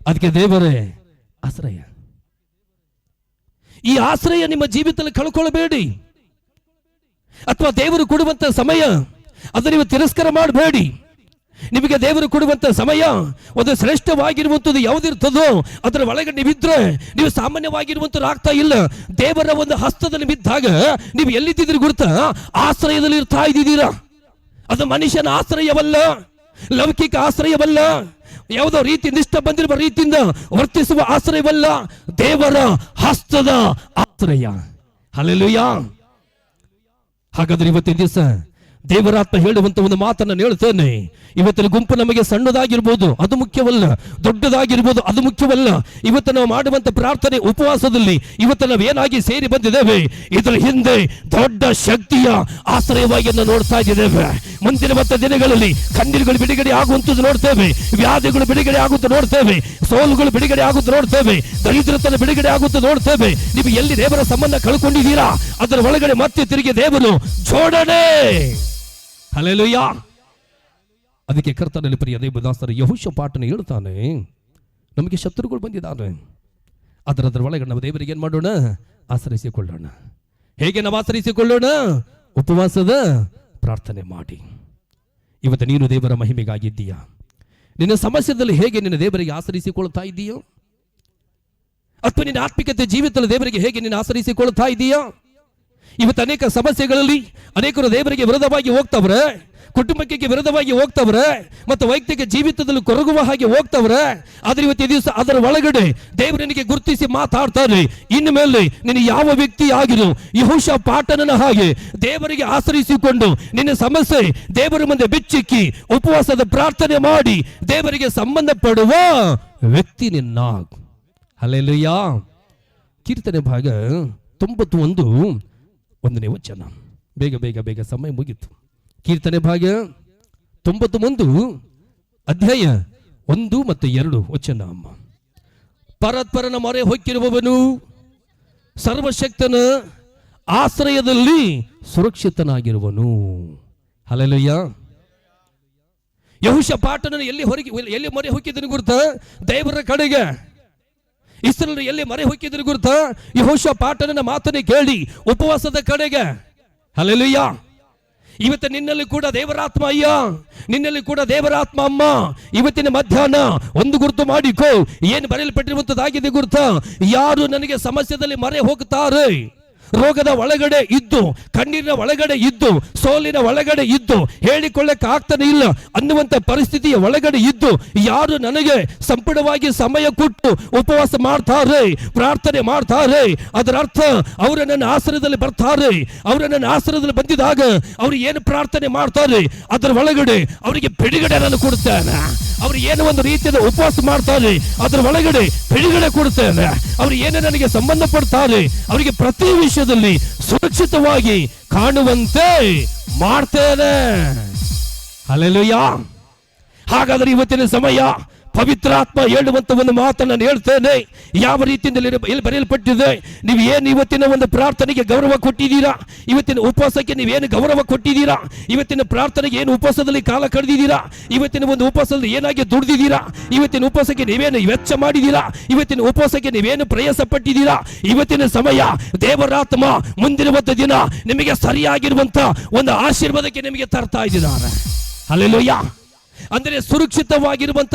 ಅದಕ್ಕೆ ದೇವರೇ ಆಶ್ರಯ. ಈ ಆಶ್ರಯ ನಿಮ್ಮ ಜೀವಿತದಲ್ಲಿ ಕಳ್ಕೊಳ್ಳಬೇಡಿ. ಅಥವಾ ದೇವರು ಕೊಡುವಂತ ಸಮಯ ಅದನ್ನು ನೀವು ತಿರಸ್ಕಾರ ಮಾಡಬೇಡಿ. ನಿಮಗೆ ದೇವರು ಕೊಡುವಂತ ಸಮಯ ಒಂದು ಶ್ರೇಷ್ಠವಾಗಿರುವಂಥದ್ದು ಯಾವುದಿರ್ತದೋ ಅದರ ಒಳಗೆ ನೀವಿದ್ರೆ ನೀವು ಸಾಮಾನ್ಯವಾಗಿರುವಂಥದ್ದು ಆಗ್ತಾ ಇಲ್ಲ. ದೇವರ ಒಂದು ಹಸ್ತದಲ್ಲಿ ಬಿದ್ದಾಗ ನೀವು ಎಲ್ಲಿದ್ದೀರಿ ಗುರುತಾ, ಆಶ್ರಯದಲ್ಲಿ ಇರ್ತಾ ಇದ್ದೀರಾ. ಅದು ಮನುಷ್ಯನ ಆಶ್ರಯವಲ್ಲ, ಲೌಕಿಕ ಆಶ್ರಯವಲ್ಲ, ಯಾವುದೋ ರೀತಿ ನಿಷ್ಠ ಬಂದಿರುವ ರೀತಿಯಿಂದ ವರ್ತಿಸುವ ಆಶ್ರಯವಲ್ಲ, ದೇವರ ಹಸ್ತದ ಆಶ್ರಯ. ಹಲ್ಲೆಲೂಯಾ. ಹಾಗಾದ್ರೆ ಇವತ್ತಿನ ದಿವಸ ದೇವರಾತ್ಮ ಹೇಳುವಂತ ಒಂದು ಮಾತನ್ನು ಹೇಳ್ತೇನೆ. ಇವತ್ತಿನ ಗುಂಪು ನಮಗೆ ಸಣ್ಣದಾಗಿರ್ಬೋದು, ಅದು ಮುಖ್ಯವಲ್ಲ, ದೊಡ್ಡದಾಗಿರ್ಬೋದು, ಅದು ಮುಖ್ಯವಲ್ಲ. ಇವತ್ತು ನಾವು ಮಾಡುವಂತ ಪ್ರಾರ್ಥನೆ ಉಪವಾಸದಲ್ಲಿ ಇವತ್ತು ನಾವು ಏನಾಗಿ ಸೇರಿ ಬಂದಿದ್ದೇವೆ ಇದರ ಹಿಂದೆ ದೊಡ್ಡ ಶಕ್ತಿಯ ಆಶ್ರಯವಾಗಿ ನಾವು ನೋಡ್ತಾ ಇದ್ದೇವೆ. ಮುಂದಿನ ದಿನಗಳಲ್ಲಿ ಕಣ್ಣೀರುಗಳು ಬಿಡುಗಡೆ ಆಗುವಂಥದ್ದು ನೋಡ್ತೇವೆ, ವ್ಯಾಧಿಗಳು ಬಿಡುಗಡೆ ಆಗುತ್ತ ನೋಡ್ತೇವೆ, ಸೋಲುಗಳು ಬಿಡುಗಡೆ ಆಗುತ್ತ ನೋಡ್ತೇವೆ, ದರಿದ್ರತನ ಬಿಡುಗಡೆ ಆಗುತ್ತ ನೋಡ್ತೇವೆ. ನೀವು ಎಲ್ಲಿ ದೇವರ ಸಂಬಂಧ ಕಳ್ಕೊಂಡಿದ್ದೀರಾ ಅದರ ಒಳಗಡೆ ಮತ್ತೆ ತಿರುಗಿ ದೇವರು ಜೋಡಣೆ. ಹಲ್ಲೆಲೂಯಾ. ಅದಕ್ಕೆ ಕರ್ತನಲ್ಲಿ ಪ್ರಿಯ ದೇವದಾಸರು ಯೆಹೋಷಾಫಾಟನು ಹೇಳ್ತಾನೆ, ನಮಗೆ ಶತ್ರುಗಳು ಬಂದಿದ್ದಾರೆ, ಅದರ ಒಳಗಡೆ ನಾವು ದೇವರಿಗೆ ಏನ್ ಮಾಡೋಣ, ಆಶ್ರಯಿಸಿಕೊಳ್ಳೋಣ. ಹೇಗೆ ನಾವು ಆಶ್ರಯಿಸಿಕೊಳ್ಳೋಣ? ಉಪವಾಸದ ಪ್ರಾರ್ಥನೆ ಮಾಡಿ. ಇವತ್ತು ನೀನು ದೇವರ ಮಹಿಮೆಗಾಗಿದ್ದೀಯಾ? ನಿನ್ನ ಸಮಸ್ಯೆಯಲ್ಲಿ ಹೇಗೆ ನಿನ್ನ ದೇವರಿಗೆ ಆಶ್ರಯಿಸಿಕೊಳ್ತಾ ಇದ್ದೀಯೋ? ಅಥವಾ ನಿನ್ನ ಆತ್ಮಿಕತೆ ಜೀವಿತದಲ್ಲಿ ದೇವರಿಗೆ ಹೇಗೆ ನಿನ್ನ ಆಶ್ರಯಿಸಿಕೊಳ್ತಾ ಇದ್ದೀಯಾ? ಇವತ್ತು ಅನೇಕ ಸಮಸ್ಯೆಗಳಲ್ಲಿ ಅನೇಕರು ದೇವರಿಗೆ ವಿರೋಧವಾಗಿ ಹೋಗ್ತವ್ರೆ, ಕುಟುಂಬಕ್ಕೆ ವಿರೋಧವಾಗಿ ಹೋಗ್ತವ್ರೆ, ಮತ್ತು ವೈಯಕ್ತಿಕ ಜೀವಿತದಲ್ಲಿ ಕೊರಗುವ ಹಾಗೆ ಹೋಗ್ತವ್ರೆ. ಆದ್ರೆ ಇವತ್ತು ದಿವಸ ಅದರ ಒಳಗಡೆ ದೇವರನಿಗೆ ಗುರುತಿಸಿ ಮಾತಾಡ್ತಾರೆ. ಇನ್ನು ಮೇಲೆ ನೀನು ಯಾವ ವ್ಯಕ್ತಿ ಆಗಿರು, ಯೆಹೋಷಾಫಾಟನನ ಹಾಗೆ ದೇವರಿಗೆ ಆಶ್ರಯಿಸಿಕೊಂಡು ನಿನ್ನ ಸಮಸ್ಯೆ ದೇವರ ಮುಂದೆ ಬಿಚ್ಚಿಕ್ಕಿ ಉಪವಾಸದ ಪ್ರಾರ್ಥನೆ ಮಾಡಿ ದೇವರಿಗೆ ಸಂಬಂಧಪಡುವ ವ್ಯಕ್ತಿ ನಿನ್ನ. ಹಲ್ಲೆಲೂಯಾ. ಕೀರ್ತನೆ ಭಾಗ 91 1ನೇ ವಚನ. ಬೇಗ ಬೇಗ ಬೇಗ ಸಮಯ ಮುಗಿತು. ಕೀರ್ತನೆ ಭಾಗ 91 ಅಧ್ಯಾಯ 1 ಮತ್ತು 2 ವಚನ. ಪರತ್ಪರನ ಮೊರೆ ಹೊಕ್ಕಿರುವವನು ಸರ್ವಶಕ್ತನ ಆಶ್ರಯದಲ್ಲಿ ಸುರಕ್ಷಿತನಾಗಿರುವನು. ಹಲ್ಲೆಲೂಯ. ಯೆಹೋಷಾಫಾಟನನ್ನು ಎಲ್ಲಿ ಮೊರೆ ಹೊಕ್ಕಿದನು ಗುರುತ? ದೇವರ ಕಡೆಗೆ. ಇಸ್ರಾಯೇಲರು ಎಲ್ಲಿ ಮೊರೆ ಹೊಕ್ಕಿದ್ರು ಗುರುತ? ಯೆಹೋಷಾಫಾಟನನ ಮಾತನ್ನು ಕೇಳಿ ಉಪವಾಸದ ಕಡೆಗೆ. ಹಲ್ಲೆಲೂಯ. ಇವತ್ತು ನಿನ್ನಲ್ಲಿ ಕೂಡ ದೇವರಾತ್ಮ ಅಯ್ಯ, ನಿನ್ನಲ್ಲಿ ಕೂಡ ದೇವರಾತ್ಮ ಅಮ್ಮ. ಇವತ್ತಿನ ಮಧ್ಯಾಹ್ನ ಒಂದು ಗುರುತು ಮಾಡಿಕೋ, ಏನು ಬರೆಯಲ್ಪಟ್ಟಿರುವಂತದ್ದಾಗಿದೆ ಗುರುತ? ಯಾರು ನನಗೆ ಸಮಸ್ಯೆದಲ್ಲಿ ಮೊರೆ ಹೋಗ್ತಾರೆ, ರೋಗದ ಒಳಗಡೆ ಇದ್ದು, ಕಣ್ಣೀರಿನ ಒಳಗಡೆ ಇದ್ದು, ಸೋಲಿನ ಒಳಗಡೆ ಇದ್ದು, ಹೇಳಿಕೊಳ್ಳಕ್ಕೆ ಆಗ್ತಾನೆ ಇಲ್ಲ ಅನ್ನುವಂತ ಪರಿಸ್ಥಿತಿಯ ಒಳಗಡೆ ಇದ್ದು, ಯಾರು ನನಗೆ ಸಂಪೂರ್ಣವಾಗಿ ಸಮಯ ಕೊಟ್ಟು ಉಪವಾಸ ಮಾಡ್ತಾರೆ, ಪ್ರಾರ್ಥನೆ ಮಾಡ್ತಾರೆ, ಅದರ ಅರ್ಥ ಅವರು ನನ್ನ ಆಶ್ರಯದಲ್ಲಿ ಬರ್ತಾರೆ. ಅವರು ನನ್ನ ಆಶ್ರಯದಲ್ಲಿ ಬಂದಿದಾಗ ಅವರು ಏನು ಪ್ರಾರ್ಥನೆ ಮಾಡ್ತಾರೆ ಅದರ ಒಳಗಡೆ ಅವರಿಗೆ ಬಿಡುಗಡೆ ನಾನು ಕೊಡ್ತೇನೆ. ಅವರು ಏನು ಒಂದು ರೀತಿಯ ಉಪವಾಸ ಮಾಡ್ತಾರೆ ಅದರ ಒಳಗಡೆ ಬಿಡುಗಡೆ ಕೊಡ್ತೇನೆ. ಅವರು ಏನು ನನಗೆ ಸಂಬಂಧ ಪಡ್ತಾರೆ ಅವರಿಗೆ ಪ್ರತಿ ವಿಷಯದಲ್ಲಿ ಸುರಕ್ಷಿತವಾಗಿ ಕಾಣುವಂತೆ ಮಾಡ್ತೇನೆ. ಹಲ್ಲೆಲೂಯಾ. ಹಾಗಾದರೆ ಇವತ್ತಿನ ಸಮಯ ಪವಿತ್ರಾತ್ಮ ಹೇಳುವಂತ ಒಂದು ಮಾತನ್ನು ನಾನು ಹೇಳ್ತೇನೆ. ಯಾವ ರೀತಿಯಿಂದ ಇಲ್ಲಿ ಬರೆಯಲ್ಪಟ್ಟಿದೆ? ನೀವು ಏನು ಇವತ್ತಿನ ಒಂದು ಪ್ರಾರ್ಥನೆಗೆ ಗೌರವ ಕೊಟ್ಟಿದ್ದೀರಾ? ಇವತ್ತಿನ ಉಪವಾಸಕ್ಕೆ ನೀವೇನು ಗೌರವ ಕೊಟ್ಟಿದ್ದೀರಾ? ಇವತ್ತಿನ ಪ್ರಾರ್ಥನೆಗೆ ಏನು ಉಪವಾಸದಲ್ಲಿ ಕಾಲ ಕಳೆದಿದ್ದೀರಾ? ಇವತ್ತಿನ ಒಂದು ಉಪವಾಸದಲ್ಲಿ ಏನಾಗಿ ದುಡಿದಿದ್ದೀರಾ? ಇವತ್ತಿನ ಉಪವಾಸಕ್ಕೆ ನೀವೇನು ವೆಚ್ಚ ಮಾಡಿದ್ದೀರಾ? ಇವತ್ತಿನ ಉಪವಾಸಕ್ಕೆ ನೀವೇನು ಪ್ರಯಾಸ ಪಟ್ಟಿದ್ದೀರಾ? ಇವತ್ತಿನ ಸಮಯ ದೇವರಾತ್ಮ ಮುಂದಿರುವಂತ ದಿನ ನಿಮಗೆ ಸರಿಯಾಗಿರುವಂತ ಒಂದು ಆಶೀರ್ವಾದಕ್ಕೆ ನಿಮಗೆ ತರ್ತಾ ಇದ್ದಾರೆ. ಹಲ್ಲೆಲೂಯಾ. ಅಂದರೆ ಸುರಕ್ಷಿತವಾಗಿರುವಂತ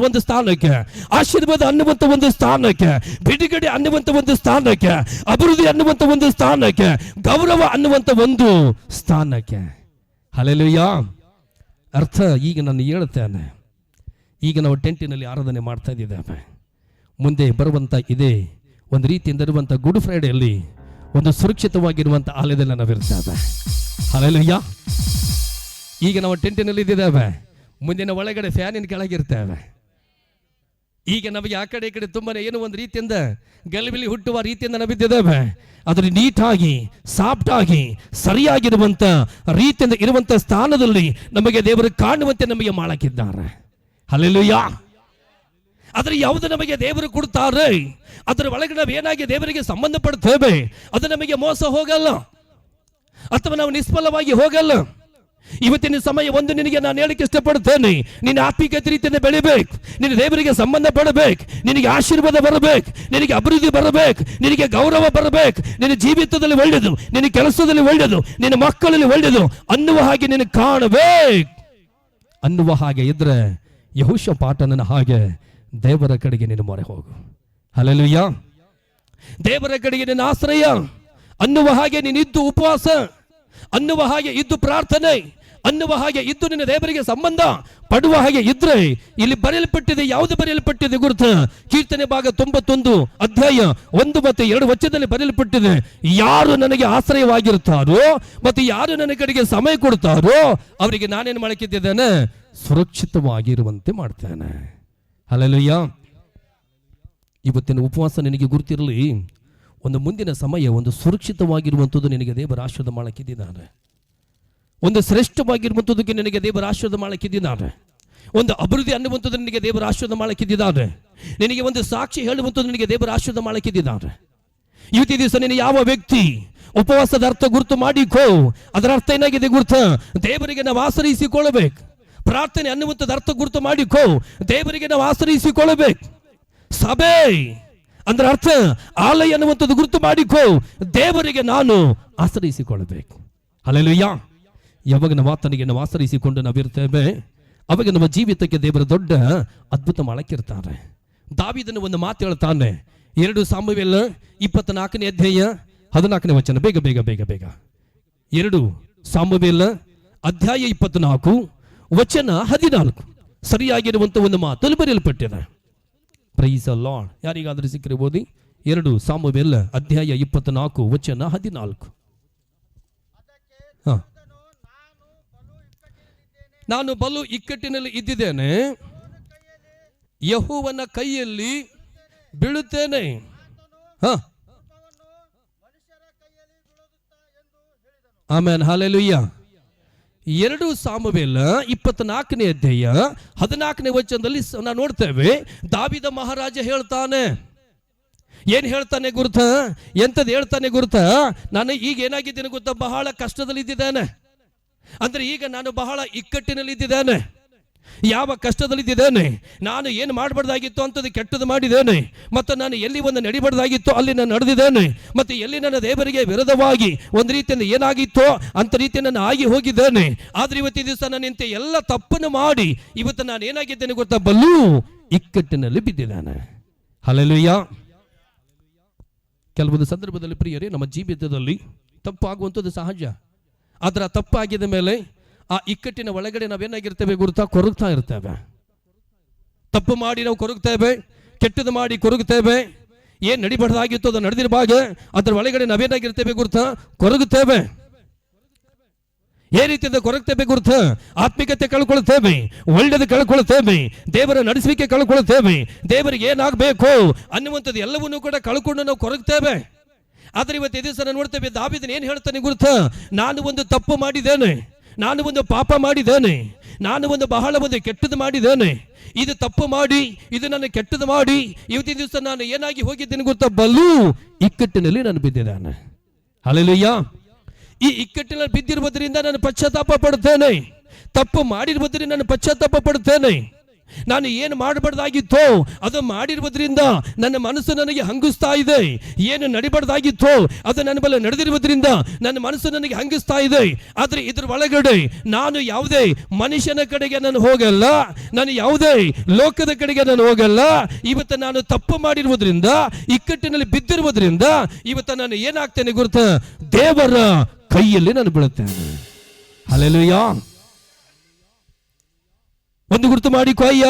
ಒಂದು ಸ್ಥಾನಕ್ಕೆ, ಆಶೀರ್ವಾದ ಅನ್ನುವಂತ ಒಂದು ಸ್ಥಾನಕ್ಕೆ, ಬಿಡುಗಡೆ ಅನ್ನುವಂತ ಒಂದು ಸ್ಥಾನಕ್ಕೆ, ಅಭಿವೃದ್ಧಿ ಅನ್ನುವಂತ ಒಂದು ಸ್ಥಾನಕ್ಕೆ, ಗೌರವ ಅನ್ನುವಂತ ಒಂದು ಸ್ಥಾನಕ್ಕೆ. ಹಲ್ಲೆಲೂಯಾ. ಅರ್ಥ ಈಗ ನಾನು ಹೇಳ್ತೇನೆ. ಈಗ ನಾವು ಟೆಂಟಿನಲ್ಲಿ ಆರಾಧನೆ ಮಾಡ್ತಾ ಇದ್ದೇವೆ. ಮುಂದೆ ಬರುವಂತ ಇದೇ ಒಂದು ರೀತಿಯಿಂದ ಇರುವಂತ ಗುಡ್ ಫ್ರೈಡೆಯಲ್ಲಿ ಒಂದು ಸುರಕ್ಷಿತವಾಗಿರುವಂತ ಆಲಯದಲ್ಲಿ ನಾವಿರ್ತೇವೆ. ಹಲ್ಲೆಲೂಯಾ. ಈಗ ನಾವು ಟೆಂಟಿನಲ್ಲಿ ಇದ್ದೇವೆ, ಮುಂದಿನ ಒಳಗಡೆ ಫ್ಯಾನಿನ ಕೆಳಗಿರ್ತೇವೆ. ಈಗ ನಮಗೆ ಆ ಕಡೆ ಈ ಕಡೆ ತುಂಬಾನೇ ಏನೋ ಒಂದು ರೀತಿಯಿಂದ ಗಲಿಬಿಲಿ ಹುಟ್ಟುವ ರೀತಿಯಿಂದ ನಾವಿದ್ದೇವೆ. ಅದ್ರ ನೀಟಾಗಿ ಸಾಫ್ಟ್ ಆಗಿ ಸರಿಯಾಗಿರುವಂತ ರೀತಿಯಿಂದ ಇರುವಂತ ಸ್ಥಾನದಲ್ಲಿ ನಮಗೆ ದೇವರು ಕಾಣುವಂತೆ ನಮಗೆ ಮಾಡಕ್ಕಿದ್ದಾರೆ. ಹಲ್ಲೆಲೂಯಾ. ಆದರೆ ಯಾವುದು ನಮಗೆ ದೇವರು ಕೊಡ್ತಾರೆ ಅದರ ಒಳಗೆ ನಾವು ಏನಾಗಿ ದೇವರಿಗೆ ಸಂಬಂಧ ಪಡ್ತೇವೆ ಅದು ನಮಗೆ ಮೋಸ ಹೋಗಲ್ಲ ಅಥವಾ ನಾವು ನಿಷ್ಫಲವಾಗಿ ಹೋಗಲ್ಲ. ಇವತ್ತಿನ ಸಮಯ ಒಂದು ನಿನಗೆ ನಾನು ಹೇಳಕ್ಕೆ ಇಷ್ಟಪಡ್ತೇನೆ. ನಿನ್ನ ಆತ್ಮಿಕ ರೀತಿಯಿಂದ ಬೆಳಿಬೇಕು, ನಿನ್ನ ದೇವರಿಗೆ ಸಂಬಂಧ ಪಡಬೇಕು, ನಿನಗೆ ಆಶೀರ್ವಾದ ಬರಬೇಕು, ನಿನಗೆ ಅಭಿವೃದ್ಧಿ ಬರಬೇಕು, ನಿನಗೆ ಗೌರವ ಬರಬೇಕು, ನಿನ್ನ ಜೀವಿತದಲ್ಲಿ ಒಳ್ಳೆಯದು, ನಿನ್ನ ಕೆಲಸದಲ್ಲಿ ಒಳ್ಳೆಯದು, ನಿನ್ನ ಮಕ್ಕಳಲ್ಲಿ ಒಳ್ಳೆಯದು ಅನ್ನುವ ಹಾಗೆ ನಿನ್ನ ಕಾಣಬೇಕು. ಅನ್ನುವ ಹಾಗೆ ಇದ್ರೆ ಯೆಹೋಷಾಫಾಟನನ ಹಾಗೆ ದೇವರ ಕಡೆಗೆ ನಿನ್ನ ಮೊರೆ ಹೋಗು. ಹಲ್ಲೆಲೂಯಾ. ದೇವರ ಕಡೆಗೆ ನಿನ್ನ ಆಶ್ರಯ ಅನ್ನುವ ಹಾಗೆ ನೀನಿದ್ದು ಉಪವಾಸ ಅನ್ನುವ ಹಾಗೆ ಇದ್ದು ಪ್ರಾರ್ಥನೆ ಅನ್ನುವ ಹಾಗೆ ಇದ್ದು ನಿನ್ನ ದೇವರಿಗೆ ಸಂಬಂಧ ಪಡುವ ಹಾಗೆ ಇದ್ರೆ ಇಲ್ಲಿ ಬರೆಯಲ್ಪಟ್ಟಿದೆ. ಯಾವುದು ಬರೆಯಲ್ಪಟ್ಟಿದೆ ಗುರುತ? ಕೀರ್ತನೆ ಭಾಗ 91 ಅಧ್ಯಾಯ 1 ಮತ್ತು 2 ವಚನದಲ್ಲಿ ಬರೆಯಲ್ಪಟ್ಟಿದೆ. ಯಾರು ನನಗೆ ಆಶ್ರಯವಾಗಿರ್ತಾರೋ ಮತ್ತು ಯಾರು ನನ್ನ ಕಡೆಗೆ ಸಮಯ ಕೊಡ್ತಾರೋ ಅವರಿಗೆ ನಾನೇನು ಮಾಡಕ್ಕಿದ್ದೇನೆ? ಸುರಕ್ಷಿತವಾಗಿರುವಂತೆ ಮಾಡ್ತೇನೆ. ಹಲ್ಲೆಲೂಯಾ. ಇವತ್ತಿನ ಉಪವಾಸ ನಿನಗೆ ಗುರುತಿರಲಿ. ಒಂದು ಮುಂದಿನ ಸಮಯ ಒಂದು ಸುರಕ್ಷಿತವಾಗಿರುವಂಥದ್ದು ನಿನಗೆ ದೇವರ ಆಶೀರ್ವಾದ ಮಾಡಕ್ಕಿದ್ದಾನೆ. ಒಂದು ಶ್ರೇಷ್ಠವಾಗಿರುವಂಥದ್ದಕ್ಕೆ ನಿನಗೆ ದೇವರ ಆಶೀರ್ವಾದ ಮಾಡಕ್ಕಿದ್ದಾನೆ. ಒಂದು ಅಭಿವೃದ್ಧಿ ಅನ್ನುವಂಥದ್ದು ನಿನಗೆ ದೇವರ ಆಶೀರ್ವಾದ ಮಾಡಕ್ಕಿದ್ದಾನೆ. ನಿನಗೆ ಒಂದು ಸಾಕ್ಷಿ ಹೇಳುವಂಥದ್ದು ನಿನಗೆ ದೇವರ ಆಶೀರ್ವಾದ ಮಾಡಕ್ಕಿದ್ದಾನೆ. ಇವತ್ತಿನ ದಿವಸ ನೀನು ಯಾವ ವ್ಯಕ್ತಿ ಉಪವಾಸದ ಅರ್ಥ ಗುರುತು ಮಾಡಿಕೋ. ಅದರ ಅರ್ಥ ಏನಾಗಿದೆ ಗುರುತ? ದೇವರಿಗೆ ನಾವು ಆಶ್ರಯಿಸಿಕೊಳ್ಳಬೇಕು. ಪ್ರಾರ್ಥನೆ ಅನ್ನುವಂಥದ್ದು ಅರ್ಥ ಗುರುತು ಮಾಡಿಕೋ. ದೇವರಿಗೆ ನಾವು ಆಶ್ರಯಿಸಿಕೊಳ್ಳಬೇಕು. ಸಭೆ ಅಂದ್ರೆ ಅರ್ಥ ಆಲಯ ಅನ್ನುವಂಥದ್ದು ಗುರುತು ಮಾಡಿಕೋ. ದೇವರಿಗೆ ನಾನು ಆಶ್ರಯಿಸಿಕೊಳ್ಳಬೇಕು. ಹಲ್ಲೆಲೂಯಾ. ಯಾವಾಗ ನಮ್ಮ ಆತನಿಗೆ ನಾವು ಆಶ್ರಯಿಸಿಕೊಂಡು ನಾವಿರ್ತೇವೆ ಅವಾಗ ನಮ್ಮ ಜೀವಿತಕ್ಕೆ ದೇವರ ದೊಡ್ಡ ಅದ್ಭುತ ಮಾಡಕ್ಕಿರ್ತಾರೆ. ದಾವೀದನು ಒಂದು ಮಾತು ಹೇಳ್ತಾನೆ. 2 ಸಾಮುವೇಲ 24ನೇ ಅಧ್ಯಾಯ 14ನೇ ವಚನ. ಬೇಗ ಬೇಗ ಬೇಗ ಬೇಗ 2 ಸಾಮುವೇಲ ಅಧ್ಯಾಯ 24 ವಚನ 14 ಸರಿಯಾಗಿರುವಂತ ಒಂದು ಮಾತು ಬರೆಯಲ್ಪಟ್ಟಿದೆ. Praise the lord. ಯಾರಿಗಾದರೂ ಸಿಕ್ಕರೆ ಓದಿ. 2 ಸಾಮುವೇಲ ಅಧ್ಯಾಯ 24 ವಚನ 14. ನಾನು ಬಲು ಇಕ್ಕಟ್ಟಿನಲ್ಲಿ ಇದ್ದಿದ್ದೇನೆ, ಯೆಹೋವನ ಕೈಯಲ್ಲಿ ಬೀಳುತ್ತೇನೆ. ಆಮೇನ್, ಹಲ್ಲೆಲೂಯಾ. 2 ಸಾಮುವೇಲ 24ನೇ ಅಧ್ಯಾಯ 14ನೇ ವಚನದಲ್ಲಿ ನಾವು ನೋಡ್ತೇವೆ, ದಾವೀದ ಮಹಾರಾಜ ಹೇಳ್ತಾನೆ. ಏನ್ ಹೇಳ್ತಾನೆ ಗುರುತ? ಎಂತದ್ದು ಹೇಳ್ತಾನೆ ಗುರುತ? ನಾನು ಈಗ ಏನಾಗಿದ್ದೇನೆ ಗೊತ್ತಾ? ಬಹಳ ಕಷ್ಟದಲ್ಲಿ ಇದ್ದಿದ್ದೇನೆ. ಅಂದ್ರೆ ಈಗ ನಾನು ಬಹಳ ಇಕ್ಕಟ್ಟಿನಲ್ಲಿ ಇದ್ದಿದ್ದೇನೆ. ಯಾವ ಕಷ್ಟದಲ್ಲಿದ್ದೇನೆ, ನಾನು ಏನು ಮಾಡಬಾರ್ದಾಗಿತ್ತು ಅಂತದ್ದು ಕೆಟ್ಟದ್ದು ಮಾಡಿದ್ದೇನೆ, ಮತ್ತು ನಾನು ಎಲ್ಲಿ ಒಂದು ನಡಿಬಾರ್ದಾಗಿತ್ತು ಅಲ್ಲಿ ನಾನು ನಡೆದಿದ್ದೇನೆ, ಮತ್ತು ಎಲ್ಲಿ ನನ್ನ ದೇವರಿಗೆ ವಿರೋಧವಾಗಿ ಒಂದು ರೀತಿಯಿಂದ ಏನಾಗಿತ್ತೋ ಅಂತ ರೀತಿ ನಾನು ಆಗಿ ಹೋಗಿದ್ದೇನೆ. ಆದ್ರೆ ಇವತ್ತಿನ ದಿವಸ ನಾನು ಇಂಥ ಎಲ್ಲ ತಪ್ಪನ್ನು ಮಾಡಿ ಇವತ್ತು ನಾನು ಏನಾಗಿದ್ದೇನೆ ಗೊತ್ತಾ? ಬಲು ಇಕ್ಕಟ್ಟಿನಲ್ಲಿ ಬಿದ್ದಿದ್ದಾನೆ. ಹಲ್ಲೆಲೂಯಾ. ಕೆಲವೊಂದು ಸಂದರ್ಭದಲ್ಲಿ ಪ್ರಿಯರೇ, ನಮ್ಮ ಜೀವಿತದಲ್ಲಿ ತಪ್ಪು ಆಗುವಂಥದ್ದು ಸಹಜ. ಆದ್ರೆ ಆ ತಪ್ಪಾಗಿದ ಮೇಲೆ ಆ ಇಕ್ಕಟ್ಟಿನ ಒಳಗಡೆ ನಾವೇನಾಗಿರ್ತೇವೆ ಗುರುತಾ? ಕೊರಗ್ತಾ ಇರ್ತೇವೆ. ತಪ್ಪು ಮಾಡಿ ನಾವು ಕೊರಗ್ತೇವೆ, ಕೆಟ್ಟದ್ದು ಮಾಡಿ ಕೊರಗುತ್ತೇವೆ. ಏನ್ ನಡಿಬಾರ್ದಾಗಿತ್ತು ಅದು ನಡೆದಿರುವಾಗ ಅದರ ಒಳಗಡೆ ನಾವೇನಾಗಿರ್ತೇವೆ ಗುರುತಾ? ಕೊರಗುತ್ತೇವೆ. ಏ ರೀತಿಯಿಂದ ಕೊರಗ್ತೇವೆ ಗುರುತ? ಆತ್ಮಿಕತೆ ಕಳ್ಕೊಳ್ತೇವೆ, ಒಳ್ಳೆಯದು ಕಳ್ಕೊಳ್ತೇವೆ, ದೇವರ ನಡೆಸುವಿಕೆ ಕಳ್ಕೊಳ್ತೇವೆ, ದೇವರಿಗೆ ಏನಾಗಬೇಕು ಅನ್ನುವಂಥದ್ದು ಎಲ್ಲವನ್ನೂ ಕೂಡ ಕಳ್ಕೊಂಡು ನಾವು ಕೊರಗ್ತೇವೆ. ಆದ್ರೆ ಇವತ್ತು ಇದೇ ಸಲ ನೋಡ್ತೇವೆ, ದಾವೀದನು ಏನ್ ಹೇಳ್ತಾನೆ ಗುರುತ? ನಾನು ಒಂದು ತಪ್ಪು ಮಾಡಿದ್ದೇನೆ, ನಾನು ಒಂದು ಪಾಪ ಮಾಡಿದ್ದೇನೆ, ನಾನು ಒಂದು ಬಹಳ ಒಂದು ಕೆಟ್ಟದ್ದು ಮಾಡಿದ್ದೇನೆ. ಇದು ತಪ್ಪು ಮಾಡಿ, ಇದು ನನ್ನ ಕೆಟ್ಟದ್ದು ಮಾಡಿ ಇವತ್ತಿನ ದಿವಸ ನಾನು ಏನಾಗಿ ಹೋಗಿದ್ದೇನೆ ಗೊತ್ತಾ? ಬಲು ಇಕ್ಕಟ್ಟಿನಲ್ಲಿ ನಾನು ಬಿದ್ದಿದ್ದೇನೆ. ಹಲ್ಲೆಲೂಯಾ. ಈ ಇಕ್ಕಟ್ಟಿನಲ್ಲಿ ಬಿದ್ದಿರುವುದರಿಂದ ನಾನು ಪಶ್ಚಾತ್ತಾಪ ಪಡುತ್ತೇನೆ. ತಪ್ಪು ಮಾಡಿರುವುದರಿಂದ ನಾನು ಪಶ್ಚಾತ್ತಾಪ ಪಡುತ್ತೇನೆ. ನಾನು ಏನು ಮಾಡಬಾರ್ದಾಗಿತ್ತೋ ಅದು ಮಾಡಿರುವುದರಿಂದ ನನ್ನ ಮನಸ್ಸು ನನಗೆ ಹಂಗಿಸ್ತಾ ಇದೆ. ಏನು ನಡಿಬಾರ್ದಾಗಿತ್ತೋ ಅದು ನನ್ನ ಬಲ್ಲ ನಡೆದಿರುವುದರಿಂದ ನನ್ನ ಮನಸ್ಸು ನನಗೆ ಹಂಗಿಸ್ತಾ ಇದೆ. ಆದರೆ ಇದ್ರ ಒಳಗಡೆ ನಾನು ಯಾವುದೇ ಮನುಷ್ಯನ ಕಡೆಗೆ ನಾನು ಹೋಗಲ್ಲ, ನಾನು ಯಾವುದೇ ಲೋಕದ ಕಡೆಗೆ ನಾನು ಹೋಗಲ್ಲ. ಇವತ್ತು ನಾನು ತಪ್ಪು ಮಾಡಿರುವುದರಿಂದ, ಇಕ್ಕಟ್ಟಿನಲ್ಲಿ ಬಿದ್ದಿರುವುದರಿಂದ ಇವತ್ತು ನಾನು ಏನಾಗ್ತೇನೆ ಗುರುತ? ದೇವರ ಕೈಯಲ್ಲಿ ನಾನು ಬೀಳುತ್ತೇನೆ. ಹಲ್ಲೆಲೂಯಾ. ಒಂದು ಗುರುತು ಮಾಡಿಕೋ ಅಯ್ಯ.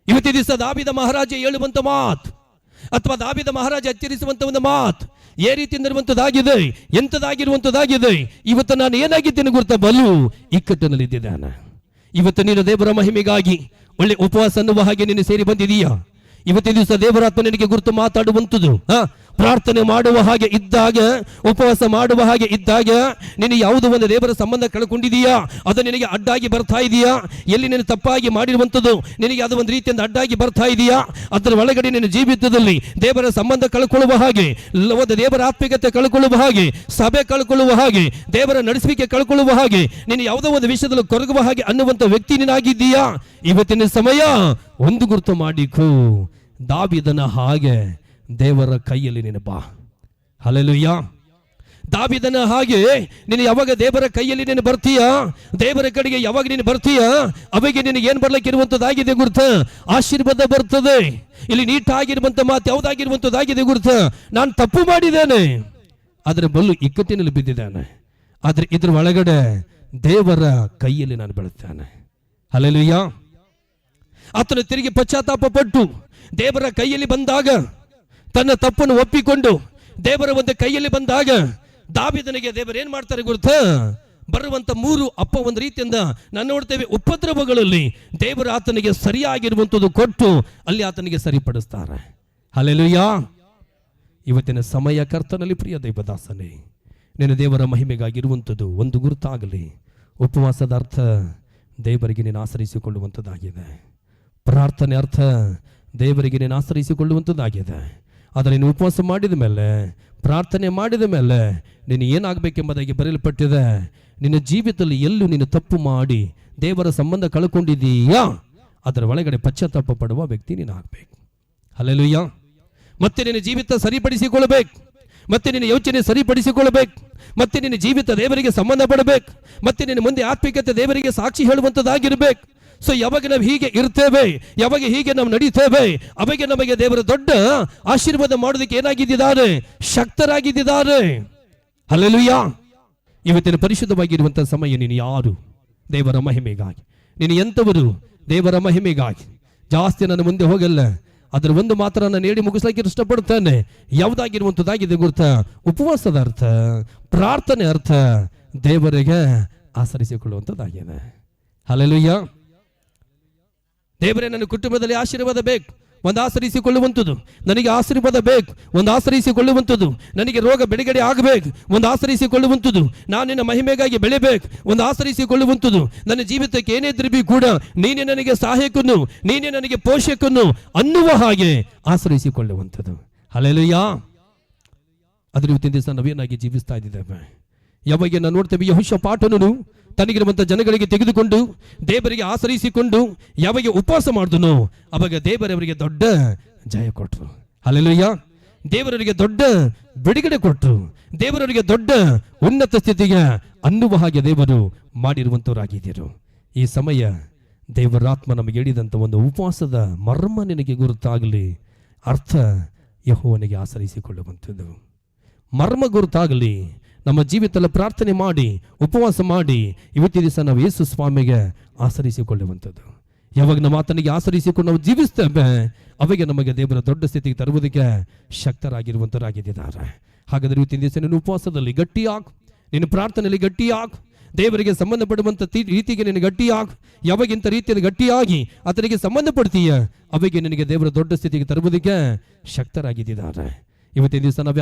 ಇವತ್ತಿನ ದಿವಸ ದಾವೀದ ಮಹಾರಾಜ ಹೇಳುವಂತ ಮಾತು, ಅಥವಾ ದಾವೀದ ಮಹಾರಾಜ ಎಚ್ಚರಿಸುವಂತ ಒಂದು ಮಾತು ಏ ರೀತಿಯಿಂದಿರುವಂತದ್ದಾಗಿದೆ, ಎಂತದಾಗಿರುವಂತದ್ದಾಗಿದೆ. ಇವತ್ತು ನಾನು ಏನಾಗಿದ್ದೇನೆ ಗುರುತ? ಬಲು ಇಕ್ಕಟ್ಟಿನಲ್ಲಿದ್ದೇನೆ. ಇವತ್ತು ನೀನು ದೇವರ ಮಹಿಮೆಗಾಗಿ ಒಳ್ಳೆ ಉಪವಾಸ ಅನ್ನುವ ಹಾಗೆ ನೀನು ಸೇರಿ ಬಂದಿದೀಯಾ? ಇವತ್ತಿನ ದಿವಸ ದೇವರಾತ್ಮ ನಿನಗೆ ಗುರುತು ಮಾತಾಡುವಂಥದ್ದು, ಪ್ರಾರ್ಥನೆ ಮಾಡುವ ಹಾಗೆ ಇದ್ದಾಗ, ಉಪವಾಸ ಮಾಡುವ ಹಾಗೆ ಇದ್ದಾಗ ನೀನು ಯಾವುದೋ ಒಂದು ದೇವರ ಸಂಬಂಧ ಕಳ್ಕೊಂಡಿದೀಯಾ? ಅದು ನಿನಗೆ ಅಡ್ಡಾಗಿ ಬರ್ತಾ ಇದೆಯಾ? ಎಲ್ಲಿ ನೀನು ತಪ್ಪಾಗಿ ಮಾಡಿರುವಂಥದ್ದು ನಿನಗೆ ಅದು ಒಂದು ರೀತಿಯಿಂದ ಅಡ್ಡಾಗಿ ಬರ್ತಾ ಇದೆಯಾ? ಅದರ ಒಳಗಡೆ ನಿನ್ನ ಜೀವಿತದಲ್ಲಿ ದೇವರ ಸಂಬಂಧ ಕಳ್ಕೊಳ್ಳುವ ಹಾಗೆ, ಒಂದು ದೇವರ ಆತ್ಮಿಕತೆ ಕಳ್ಕೊಳ್ಳುವ ಹಾಗೆ, ಸಭೆ ಕಳ್ಕೊಳ್ಳುವ ಹಾಗೆ, ದೇವರ ನಡೆಸುವಿಕೆ ಕಳ್ಕೊಳ್ಳುವ ಹಾಗೆ, ನೀನು ಯಾವುದೋ ಒಂದು ವಿಷಯದಲ್ಲಿ ಕೊರಗುವ ಹಾಗೆ ಅನ್ನುವಂಥ ವ್ಯಕ್ತಿ ನೀನಾಗಿದ್ದೀಯಾ? ಇವತ್ತಿನ ಸಮಯ ಒಂದು ಗುರುತು ಮಾಡಿಕೋ. ದಾವೀದನ ಹಾಗೆ ದೇವರ ಕೈಯಲ್ಲಿ ನೀನು ಬಾ. ಹಲ್ಲೆಲೂಯಾ. ದಾವೀದನ ಹಾಗೆ ನೀನು ಯಾವಾಗ ದೇವರ ಕೈಯಲ್ಲಿ ನೀನು ಬರ್ತೀಯಾ, ದೇವರ ಕಡೆಗೆ ಯಾವಾಗ ನೀನು ಬರ್ತೀಯಾ, ಅವಾಗ ನಿನಗೆ ಏನ್ ಬರ್ಲಿಕ್ಕೆ ಇರುವಂತದ್ದಾಗಿದೆ ಗುರುತ? ಆಶೀರ್ವಾದ ಬರ್ತದೆ. ಇಲ್ಲಿ ನೀಟಾಗಿರುವಂತ ಮಾತು ಯಾವುದಾಗಿರುವಂತದ್ದಾಗಿದೆ ಗುರುತ? ನಾನು ತಪ್ಪು ಮಾಡಿದ್ದೇನೆ, ಆದರೆ ಬಲ್ಲು ಇಕ್ಕಟ್ಟಿನಲ್ಲಿ ಬಿದ್ದಿದ್ದಾನೆ, ಆದ್ರೆ ಇದ್ರ ಒಳಗಡೆ ದೇವರ ಕೈಯಲ್ಲಿ ನಾನು ಬೆಳುತ್ತೇನೆ. ಹಲ್ಲೆಲೂಯಾ. ಆತನು ತಿರುಗಿ ಪಶ್ಚಾತ್ತಾಪ ಪಟ್ಟು ದೇವರ ಕೈಯಲ್ಲಿ ಬಂದಾಗ, ತನ್ನ ತಪ್ಪನ್ನು ಒಪ್ಪಿಕೊಂಡು ದೇವರ ಒಂದು ಕೈಯಲ್ಲಿ ಬಂದಾಗ ದಾವೀದನಿಗೆ ದೇವರು ಏನ್ ಮಾಡ್ತಾರೆ ಗುರುತ? ಬರುವಂತ 3 ಒಂದು ರೀತಿಯಿಂದ ನಾನು ನೋಡ್ತೇವೆ, ಉಪದ್ರವಗಳಲ್ಲಿ ದೇವರ ಆತನಿಗೆ ಸರಿಯಾಗಿರುವಂಥದ್ದು ಕೊಟ್ಟು ಅಲ್ಲಿ ಆತನಿಗೆ ಸರಿಪಡಿಸ್ತಾರೆ. ಹಲ್ಲೆಲೂಯಾ. ಇವತ್ತಿನ ಸಮಯ ಕರ್ತನಲ್ಲಿ ಪ್ರಿಯ ದೈವದಾಸನೇ, ನಿನ್ನ ದೇವರ ಮಹಿಮೆಗಾಗಿರುವಂಥದ್ದು ಒಂದು ಗುರುತಾಗಲಿ. ಉಪವಾಸದ ಅರ್ಥ ದೇವರಿಗೆ ನೀನು ಆಶ್ರಯಿಸಿಕೊಳ್ಳುವಂಥದ್ದಾಗಿದೆ. ಪ್ರಾರ್ಥನೆ ಅರ್ಥ ದೇವರಿಗೆ ನೀನು ಆಶ್ರಯಿಸಿಕೊಳ್ಳುವಂಥದ್ದಾಗಿದೆ. ಆದರೆ ನೀನು ಉಪವಾಸ ಮಾಡಿದ ಮೇಲೆ, ಪ್ರಾರ್ಥನೆ ಮಾಡಿದ ಮೇಲೆ ನೀನು ಏನಾಗಬೇಕೆಂಬುದಾಗಿ ಬರೆಯಲ್ಪಟ್ಟಿದೆ. ನಿನ್ನ ಜೀವಿತದಲ್ಲಿ ಎಲ್ಲೂ ನೀನು ತಪ್ಪು ಮಾಡಿ ದೇವರ ಸಂಬಂಧ ಕಳ್ಕೊಂಡಿದ್ದೀಯಾ, ಅದರ ಒಳಗಡೆ ಪಶ್ಚಾತ್ತಾಪ ಪಡುವ ವ್ಯಕ್ತಿ ನೀನು ಆಗಬೇಕು. ಹಲ್ಲೆಲೂಯಾ. ಮತ್ತೆ ನಿನ್ನ ಜೀವಿತ ಸರಿಪಡಿಸಿಕೊಳ್ಳಬೇಕು, ಮತ್ತೆ ನಿನ್ನ ಯೋಚನೆ ಸರಿಪಡಿಸಿಕೊಳ್ಳಬೇಕು, ಮತ್ತೆ ನಿನ್ನ ಜೀವಿತ ದೇವರಿಗೆ ಸಂಬಂಧ ಪಡಬೇಕು, ಮತ್ತೆ ನಿನ್ನ ಮುಂದೆ ಆತ್ಮಿಕತೆ ದೇವರಿಗೆ ಸಾಕ್ಷಿ ಹೇಳುವಂಥದ್ದಾಗಿರ್ಬೇಕು. ಸೊ ಯಾವಾಗ ನಾವು ಹೀಗೆ ಇರ್ತೇವೆ, ಯಾವಾಗ ಹೀಗೆ ನಾವು ನಡೀತೇವೆ, ಅವಾಗ ನಮಗೆ ದೇವರ ದೊಡ್ಡ ಆಶೀರ್ವಾದ ಮಾಡೋದಕ್ಕೆ ಏನಾಗಿದ್ದಾರೆ? ಶಕ್ತರಾಗಿದ್ದಾರೆ. ಹಲ್ಲೆಲೂಯಾ. ಇವತ್ತಿನ ಪರಿಶುದ್ಧವಾಗಿರುವಂತಹ ಸಮಯ ನೀನು ಯಾರು? ದೇವರ ಮಹಿಮೆಗಾಗಿ. ನೀನು ಎಂಥವರು? ದೇವರ ಮಹಿಮೆಗಾಗಿ. ಜಾಸ್ತಿ ನನ್ನ ಮುಂದೆ ಹೋಗಲ್ಲ, ಅದರ ಒಂದು ಮಾತ್ರ ನಾನು ಹೇಳಿ ಮುಗಿಸ್ಲಿಕ್ಕೆ ಇಷ್ಟಪಡ್ತೇನೆ. ಯಾವುದಾಗಿರುವಂಥದ್ದಾಗಿದೆ ಗುರುತ? ಉಪವಾಸದ ಅರ್ಥ, ಪ್ರಾರ್ಥನೆ ಅರ್ಥ ದೇವರಿಗೆ ಆಚರಿಸಿಕೊಳ್ಳುವಂಥದ್ದಾಗಿದೆ. ಹಲ್ಲೆಲೂಯಾ. ದೇವರೇ, ನನ್ನ ಕುಟುಂಬದಲ್ಲಿ ಆಶೀರ್ವಾದ ಬೇಕು, ಒಂದು ಆಶ್ರಯಿಸಿಕೊಳ್ಳುವಂಥದ್ದು, ನನಗೆ ಆಶೀರ್ವಾದ ಬೇಕು ಒಂದು ಆಶ್ರಯಿಸಿಕೊಳ್ಳುವಂಥದ್ದು, ನನಗೆ ರೋಗ ಬಿಡುಗಡೆ ಆಗಬೇಕು ಒಂದು ಆಶ್ರಯಿಸಿಕೊಳ್ಳುವಂಥದ್ದು, ನಾನು ನಿನ್ನ ಮಹಿಮೆಗಾಗಿ ಬೆಳೆಬೇಕು ಒಂದು ಆಶ್ರಯಿಸಿಕೊಳ್ಳುವಂಥದ್ದು, ನನ್ನ ಜೀವಿತಕ್ಕೆ ಏನೇ ತಿರುಗಿ ಕೂಡ ನೀನೇ ನನಗೆ ಸಹಾಯಕನು, ನೀನೇ ನನಗೆ ಪೋಷಕನು ಅನ್ನುವ ಹಾಗೆ ಆಶ್ರಯಿಸಿಕೊಳ್ಳುವಂಥದ್ದು. ಹಲ್ಲೆಲೂಯಾ. ಅದ್ರ ಇವತ್ತಿನ ದಿವಸ ನಾವೇನಾಗಿ ಜೀವಿಸ್ತಾ ಇದ್ದೇವೆ? ಯಾವಾಗ ನಾವು ನೋಡ್ತೇವೆ ಯೆಹೋಷಾಫಾಟನು ತನಗಿರುವಂಥ ಜನಗಳಿಗೆ ತೆಗೆದುಕೊಂಡು ದೇವರಿಗೆ ಆಶ್ರಯಿಸಿಕೊಂಡು ಯಾವಾಗ ಉಪವಾಸ ಮಾಡಿದನೋ ಅವಾಗ ದೇವರವರಿಗೆ ದೊಡ್ಡ ಜಯ ಕೊಟ್ಟರು. ಹಲ್ಲೆಲೂಯಾ. ದೇವರವರಿಗೆ ದೊಡ್ಡ ಬಿಡುಗಡೆ ಕೊಟ್ಟರು, ದೇವರವರಿಗೆ ದೊಡ್ಡ ಉನ್ನತ ಸ್ಥಿತಿಗೆ ಅನ್ನುವ ಹಾಗೆ ದೇವರು ಮಾಡಿರುವಂಥವರಾಗಿದ್ದರು. ಈ ಸಮಯ ದೇವರಾತ್ಮ ನಮಗೆ ಹೇಳಿದಂಥ ಒಂದು ಉಪವಾಸದ ಮರ್ಮ ನಿನಗೆ ಗುರುತಾಗಲಿ, ಅರ್ಥ ಯೆಹೋವನಿಗೆ ಆಶ್ರಯಿಸಿಕೊಳ್ಳುವಂಥದ್ದು. ಮರ್ಮ ಗುರುತಾಗಲಿ. ನಮ್ಮ ಜೀವಿತದಲ್ಲಿ ಪ್ರಾರ್ಥನೆ ಮಾಡಿ ಉಪವಾಸ ಮಾಡಿ ಇವತ್ತಿನ ದಿವಸ ನಾವು ಯೇಸು ಸ್ವಾಮಿಗೆ ಆಶ್ರಯಿಸಿಕೊಳ್ಳುವಂಥದ್ದು. ಯಾವಾಗ ನಮ್ಮ ಆತನಿಗೆ ಆಶ್ರಯಿಸಿಕೊಂಡು ನಾವು ಜೀವಿಸ್ತೇವೆ ಅವಾಗ ನಮಗೆ ದೇವರ ದೊಡ್ಡ ಸ್ಥಿತಿಗೆ ತರುವುದಕ್ಕೆ ಶಕ್ತರಾಗಿರುವಂಥವರಾಗಿದ್ದಾರೆ. ಹಾಗಾದರೆ ಇವತ್ತಿನ ದಿವಸ ನೀನು ಉಪವಾಸದಲ್ಲಿ ಗಟ್ಟಿಯಾಗು, ನಿನ್ನ ಪ್ರಾರ್ಥನೆಯಲ್ಲಿ ಗಟ್ಟಿಯಾಗು, ದೇವರಿಗೆ ಸಂಬಂಧಪಡುವಂಥ ರೀತಿಗೆ ನೀನು ಗಟ್ಟಿಯಾಗು. ಯಾವಾಗಿಂಥ ರೀತಿಯಲ್ಲಿ ಗಟ್ಟಿಯಾಗಿ ಆತನಿಗೆ ಸಂಬಂಧಪಡ್ತೀಯ ಅವಾಗ ನಿನಗೆ ದೇವರ ದೊಡ್ಡ ಸ್ಥಿತಿಗೆ ತರುವುದಕ್ಕೆ ಶಕ್ತರಾಗಿದ್ದಾರೆ. ಇವತ್ತಿನ ದಿವಸ ನಾವು